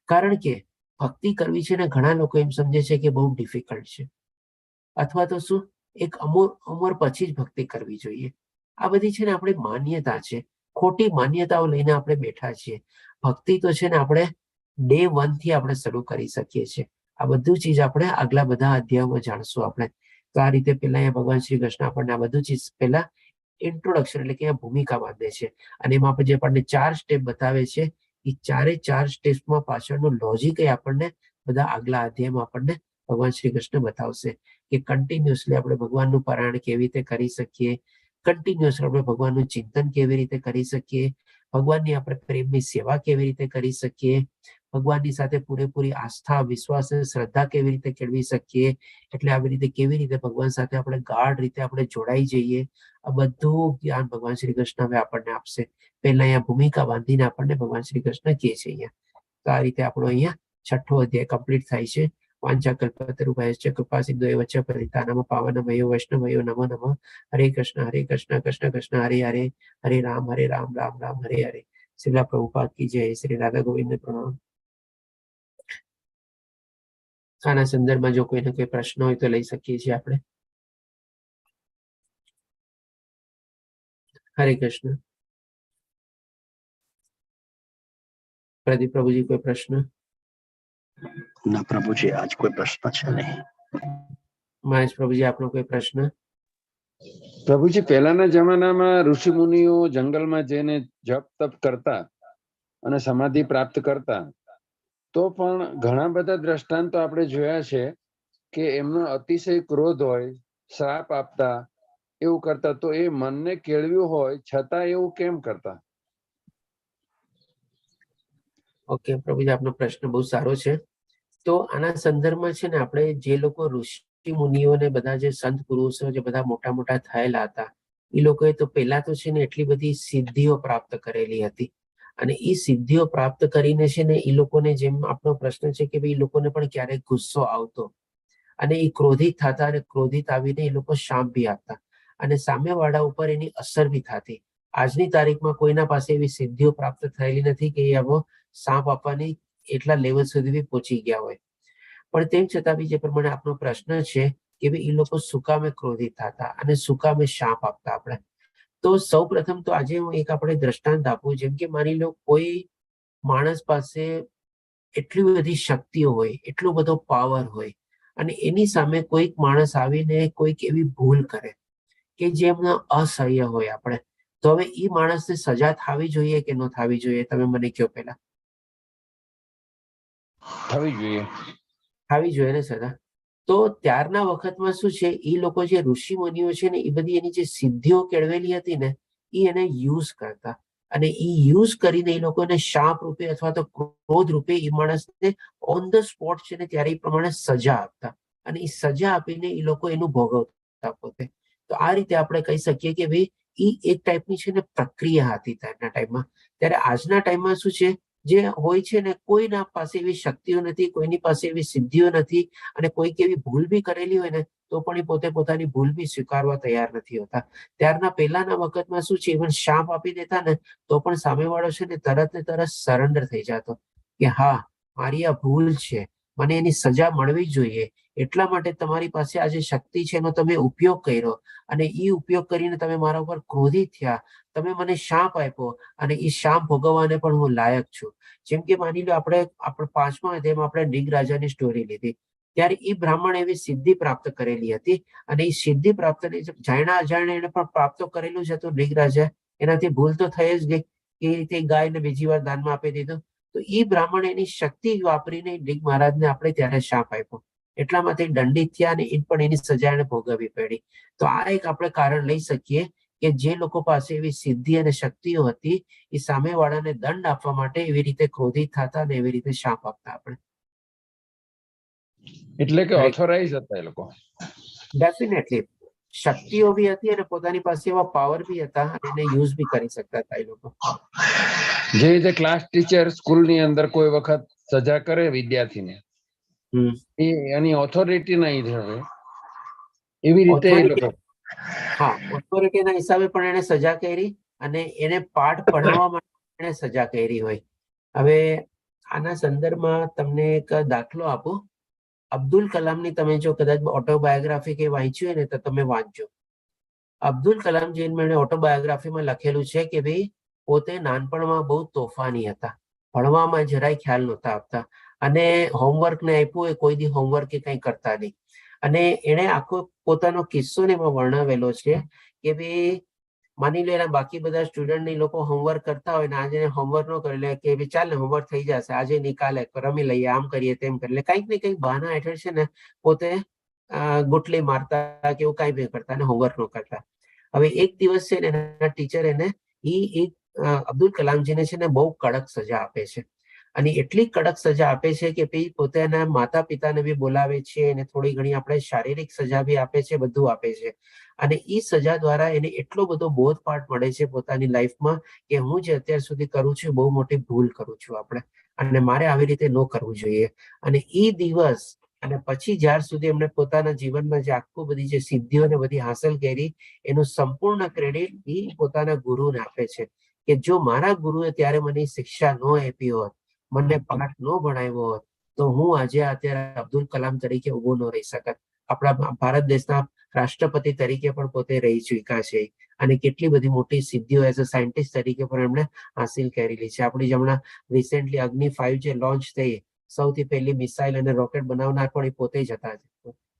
કારણ કે ભક્તિ કરવી છે ને ઘણા લોકો એમ સમજે છે કે બહુ ડિફિકલ્ટ છે, અથવા તો શું એક ઉંમર પછી જ ભક્તિ કરવી જોઈએ. આ બધી છે ને આપણી માન્યતા છે, ખોટી માન્યતાઓ લઈને આપણે બેઠા છીએ. ભક્તિ તો છે ને આપણે ડે 1 થી આપણે શરૂ કરી શકીએ છીએ. આ બધું ચીજ આપણે આગલા બધા અધ્યાયોમાં જાણશું આપણે. તો આ રીતે પહેલા અહીંયા ભગવાન શ્રી કૃષ્ણ આપણને આ બધું ચીજ પહેલા ઇન્ટ્રોડક્શન એટલે કે ભૂમિકા બાંધે છે અને એમાં આપણે જે આપણને 4 સ્ટેપ બતાવે છે એ 4 સ્ટેપ્સમાં પાછળનું લોજિક એ આપણને બધા આગલા અધ્યાયમાં આપણને ભગવાન શ્રી કૃષ્ણ બતાવશે કે કન્ટિન્યુઅસલી આપણે ભગવાનનું પારાયણ કેવી રીતે કરી શકીએ, કન્ટિન્યુઅસલી આપણે ભગવાનનું ચિંતન કેવી રીતે કરી શકીએ, ભગવાનની આપણે પ્રેમની સેવા કેવી રીતે કરી શકીએ, ભગવાનની સાથે પૂરેપૂરી આસ્થા, વિશ્વાસ અને શ્રદ્ધા કેવી રીતે કેળવી શકીએ, એટલે આવી રીતે કેવી રીતે ભગવાન સાથે આપણે ગાઢ રીતે આપણે જોડાઈ જઈએ. આ બધું જ્ઞાન ભગવાન શ્રી કૃષ્ણ હવે આપણને આપશે. પહેલા અહીંયા ભૂમિકા બાંધીને આપણને ભગવાન શ્રી કૃષ્ણ કહે છે અહીંયા. તો આ રીતે આપણો અહીંયા 6ઠ્ઠો અધ્યાય કમ્પ્લીટ થાય છે. વાંછાકલ્પતરુભ્યશ્ચ કૃપા સિંધુએવ ચ પતિતાનાં પાવનાં વૈષ્ણવયો નમો નમઃ. હરે કૃષ્ણ કૃષ્ણ કૃષ્ણ હરે હરે, હરે રામ રામ રામ હરે હરે. શ્રીલા પ્રભુપાદ કી જય. શ્રી રાધા ગોવિંદ પ્રણામ. આના સંદર્ભમાં જો કોઈને કોઈ પ્રશ્ન હોય તો લઈ શકીએ છીએ આપણે. હરે કૃષ્ણ. પ્રદીપ પ્રભુજી કોઈ પ્રશ્ન? ના પ્રભુજી, આજ કોઈ પ્રશ્ન છે નહીં. મહેશ પ્રભુજી આપનો કોઈ પ્રશ્ન? પ્રભુજી, પહેલાના જમાનામાં ઋષિ મુનિઓ જંગલમાં જઈને જપ તપ કરતા અને સમાધિ પ્રાપ્ત કરતા, તો પણ ઘણા બધા દ્રષ્ટાંતો આપણે જોયા છે કે એમનો અતિશય ક્રોધ હોય, શ્રાપ આપતા, એવું કરતા. તો એ મનને કેળવ્યું હોય છતાં એવું કેમ કરતા? ઓકે પ્રભુજી, આપનો પ્રશ્ન બહુ સારો છે. તો આના સંદર્ભમાં છે ને આપણે જે લોકો ઋષિ મુનિઓને બધા જે સંત પુરુષો જે બધા મોટા મોટા થયેલા હતા એ લોકોએ તો પહેલા તો છે ને એટલી બધી સિદ્ધિઓ પ્રાપ્ત કરેલી હતી અને એ સિદ્ધિઓ પ્રાપ્ત કરીને છે ને એ લોકોને, જેમ આપણો પ્રશ્ન છે કે ભાઈ એ લોકોને પણ ક્યારેક ગુસ્સો આવતો અને એ ક્રોધિત થતા અને ક્રોધિત આવીને એ લોકો શાપ બી આપતા અને સામેવાળા ઉપર એની અસર બી થતી. આજની તારીખમાં કોઈના પાસે એવી સિદ્ધિઓ પ્રાપ્ત થયેલી નથી કે એ આવો સાપ આપવાની એટલા લેવલ સુધી બી પહોંચી ગયા હોય. પણ તેમ છતાં બી જે પ્રમાણે આપનો પ્રશ્ન છે કે ભાઈ એ લોકો સુકામે ક્રોધિત થતા અને સુકામે શાપ આપતા. આપણે તો સૌ પ્રથમ તો આજે હું એક આપણે દ્રષ્ટાંત આપું. જેમ કે માની લો કોઈ માણસ પાસે એટલી બધી શક્તિઓ હોય, એટલો બધો પાવર હોય અને એની સામે કોઈક માણસ આવીને કોઈક એવી ભૂલ કરે કે જે એમનો અસહ્ય હોય આપણે, તો હવે એ માણસને સજા થવી જોઈએ કે ન થવી જોઈએ? તમે મને કહો પહેલા. થવી જોઈએ. થવી જોઈએ ને સજા. તો ત્યારના વખતમાં શું છે, એ લોકો જે ઋષિ મુનિઓ છે ને એ બધી એની જે સિદ્ધિઓ કેળવેલી હતી ને એ એને યુઝ કરતા અને એ યુઝ કરીને એ લોકોને શાપ રૂપે અથવા તો ક્રોધ રૂપે એ માણસને ઓન ધ સ્પોટ છે ને ત્યારે એ પ્રમાણે સજા આપતા અને એ સજા આપીને એ લોકો એનું ભોગવતા પોતે. તો આ રીતે આપણે કહી શકીએ કે ભાઈ એ એક ટાઈપની છે ને પ્રક્રિયા હતી ત્યારના ટાઈમમાં. ત્યારે આજના ટાઈમમાં શું છે, જે હોય છે ને કોઈના પાસે એવી શક્તિઓ નથી, કોઈની પાસે એવી સિદ્ધિઓ નથી અને કોઈક એવી ભૂલ બી કરેલી હોય ને તો પણ એ પોતે પોતાની ભૂલ બી સ્વીકારવા તૈયાર નથી હોતા. ત્યારના પહેલાના વખતમાં શું છે, ઇવન શાપ આપી દેતા ને તો પણ સામેવાળો છે ને તરત સરેન્ડર થઈ જતો કે હા મારી આ ભૂલ છે, મને એની સજા મળવી જોઈએ, એટલા માટે તમારી પાસે આ જે શક્તિ છે એનો તમે ઉપયોગ કર્યો અને એ ઉપયોગ કરીને તમે મારા ઉપર ક્રોધિત થયા, તમે મને શાપ આપ્યો અને એ શાપ ભોગવવાને પણ હું લાયક છું. જેમ કે માની લો આપણે 5મા અધ્યાયમાં આપણે નિગ રાજાની સ્ટોરી લીધી. ત્યારે એ બ્રાહ્મણ એવી સિદ્ધિ પ્રાપ્ત કરેલી હતી અને એ સિદ્ધિ પ્રાપ્ત જાણ્યા અજાણ્યા એને પણ પ્રાપ્ત કરેલું છે. તો નિગ રાજા એનાથી ભૂલ તો થઈ જ ગઈ, એ રીતે ગાયને બીજી વાર દાનમાં આપી દીધું. તો એ બ્રાહ્મણ એની શક્તિ વાપરીને નિગ મહારાજને આપણે ત્યારે શાપ આપ્યો, એટલા માટે દંડિત થયા અને એ પણ એની સજા એને ભોગવવી પડી. તો આ એક આપણે કારણ લઈ શકીએ કે જે લોકો પાસે એવી સિદ્ધિ અને શક્તિઓ હતી એ સામેવાળાને દંડ આપવા માટે એવી રીતે ક્રોધિત થતા અને એવી રીતે શાપ આપતા. આપણે એટલે કે ઓથોરાઇઝ હતા એ લોકો. ડેફિનેટલી શક્તિઓ બી હતી અને પોતાની પાસે એવા પાવર બી હતા અને એને યુઝ બી કરી શકતા હતા એ લોકો. જે રીતે ક્લાસ ટીચર સ્કૂલની અંદર કોઈ વખત સજા કરે વિદ્યાર્થીને, એ એની ઓથોરિટી નહીં થશે, એવી રીતે એ લોકો ઓથોરિટીના હિસાબે પણ એને સજા કરી અને એને પાઠ ભણાવવા માટે એને સજા કરી હોય. હવે આના સંદર્ભમાં તમને એક દાખલો આપું. અબ્દુલ કલામની તમે જો કદાચ ઓટોબાયોગ્રાફી કે વાંચ્યું હોય ને તો તમે વાંચજો. અબ્દુલ કલામજી ઓટોબાયોગ્રાફીમાં લખેલું છે કે ભાઈ પોતે નાનપણમાં બહુ તોફાની હતા, ભણવામાં જરાય ખ્યાલ નહોતા આપતા અને હોમવર્ક ને આપ્યું હોય કોઈ દી હોમવર્ક કે કંઈ કરતા નહીં. અને એને આખો પોતાનો કિસ્સો ને એમાં વર્ણવેલો છે કે ભાઈ માની લો એના બાકી બધા સ્ટુડન્ટ લોકો હોમવર્ક કરતા હોય ને આજે હોમવર્ક ન કરે કે ભાઈ ચાલ ને હોમવર્ક થઈ જશે, આજે નિકાલે રમી લઈએ, આમ કરીએ તેમ કરીએ, કંઈક ને કંઈક બહાના હેઠળ છે ને પોતે ગુટલી મારતા કે એવું કાંઈ બી કરતા અને હોમવર્ક ન કરતા. હવે એક દિવસ છે ને એના ટીચર એને અબ્દુલ કલામજીને છે ને બહુ કડક સજા આપે છે અને એટલી કડક સજા આપે છે કે ભાઈ પોતાના માતા પિતાને બી બોલાવે છે અને થોડી ઘણી આપણે શારીરિક સજા બી આપે છે, બધું આપે છે. અને એ સજા દ્વારા એને એટલો બધો બોધપાઠ મળે છે પોતાની લાઈફમાં કે હું જે અત્યાર સુધી કરું છું બહુ મોટી ભૂલ કરું છું આપણે, અને મારે આવી રીતે ન કરવું જોઈએ. અને એ દિવસ અને પછી જ્યાર સુધી એમને પોતાના જીવનમાં જે આખું બધી જે સિદ્ધિઓ ને બધી હાંસલ કરી એનું સંપૂર્ણ ક્રેડિટ એ પોતાના ગુરુને આપે છે કે જો મારા ગુરુએ ત્યારે મને શિક્ષા ન આપી હોત, મને પાઠ ન ભણાવ્યો હોત તો હું આજે અત્યારે અબ્દુલ કલામ તરીકે ઉભો ન રહી શકત. આપણા ભારત દેશના રાષ્ટ્રપતિ તરીકે પણ પોતે રહી ચૂક્યા છે અને કેટલી બધી મોટી સિદ્ધિઓ એઝ અ સાયન્ટિસ્ટ તરીકે પણ એમણે હાસિલ કરેલી છે. આપણી હમણાં રિસેન્ટલી અગ્નિ 5 જે લોન્ચ થઈ, સૌથી પહેલી મિસાઇલ અને રોકેટ બનાવનાર પણ એ પોતે જ હતા.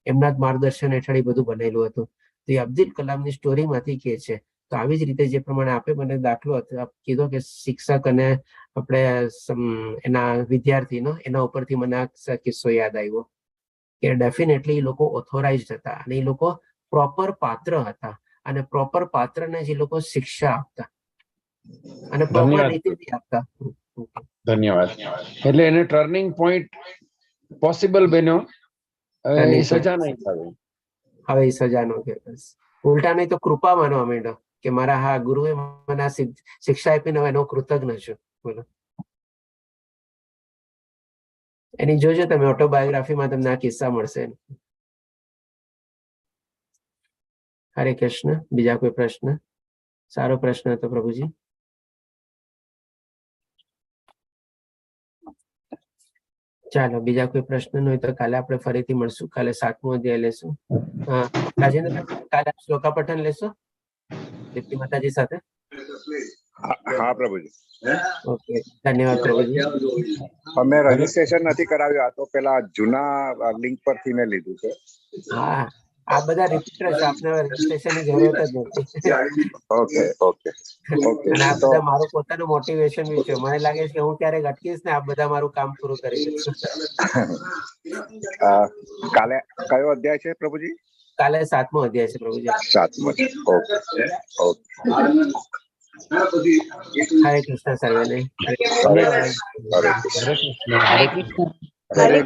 એમના જ માર્ગદર્શન હેઠળ બધું બનેલું હતું. તો એ અબ્દુલ કલામની સ્ટોરીમાંથી કે છે. તો આવી જ રીતે જે પ્રમાણે આપે મને દાખલો કીધો કે શિક્ષક અને આપણે એના વિદ્યાર્થીનો, એના ઉપરથી મને આ કિસ્સો યાદ આવ્યો કે ડેફિનેટલી એ લોકો ઓથોરાઇઝડ હતા અને એ લોકો પ્રોપર પાત્ર હતા અને પ્રોપર પાત્રને જ એ લોકો શિક્ષા આપતા અને પ્રોપર રીતે આપતા. ધન્યવાદ. એટલે એને ટર્નિંગ પોઈન્ટ પોસિબલ બન્યો, એ સજા નહીં થાય. હવે એ સજા નો કે ઉલટા નહીં તો કૃપા માનવા માંડ્યો કે મારા હા ગુરુએ મને આ શિક્ષા આપીને હવે એનો કૃતજ્ઞ છું. બોલો, એની જોજો તમે ઓટોબાયોગ્રાફીમાં તમને આ કિસ્સા મળશે. હરે કૃષ્ણ. બીજા કોઈ પ્રશ્ન? સારો પ્રશ્ન હતો પ્રભુજી. ચાલો બીજા કોઈ પ્રશ્ન ન હોય તો કાલે આપણે ફરીથી મળશું. કાલે 7મો અધ્યાય લેશું. રાજેન્દ્ર, કાલે શ્લોકા પઠન લેશો દીપ્તિ માતાજી સાથે? હા પ્રભુજી. ઓકે, ધન્યવાદ પ્રભુજી. અમે રજીસ્ટ્રેશન નથી કરાવ્યું, આ તો પેલા જૂના લિંક પરથી મેં લીધું છે. હા, આ બધા રિપીટર છે, આપણે રજીસ્ટ્રેશનની જરૂરત જ નથી. Okay okay okay. અને આ બધા મારું પોતાનું મોટિવેશન બી છે. મને લાગે છે કે હું ક્યારેક અટકીશ ને આ બધા મારું કામ પૂરું કરી દેશે. કાલે કયો અધ્યાય છે પ્રભુજી? કાલે 7મો અધ્યાય છે પ્રભુજી. 7મો. Okay okay. હરે કૃષ્ણ સર્વેને. હરે કૃષ્ણ.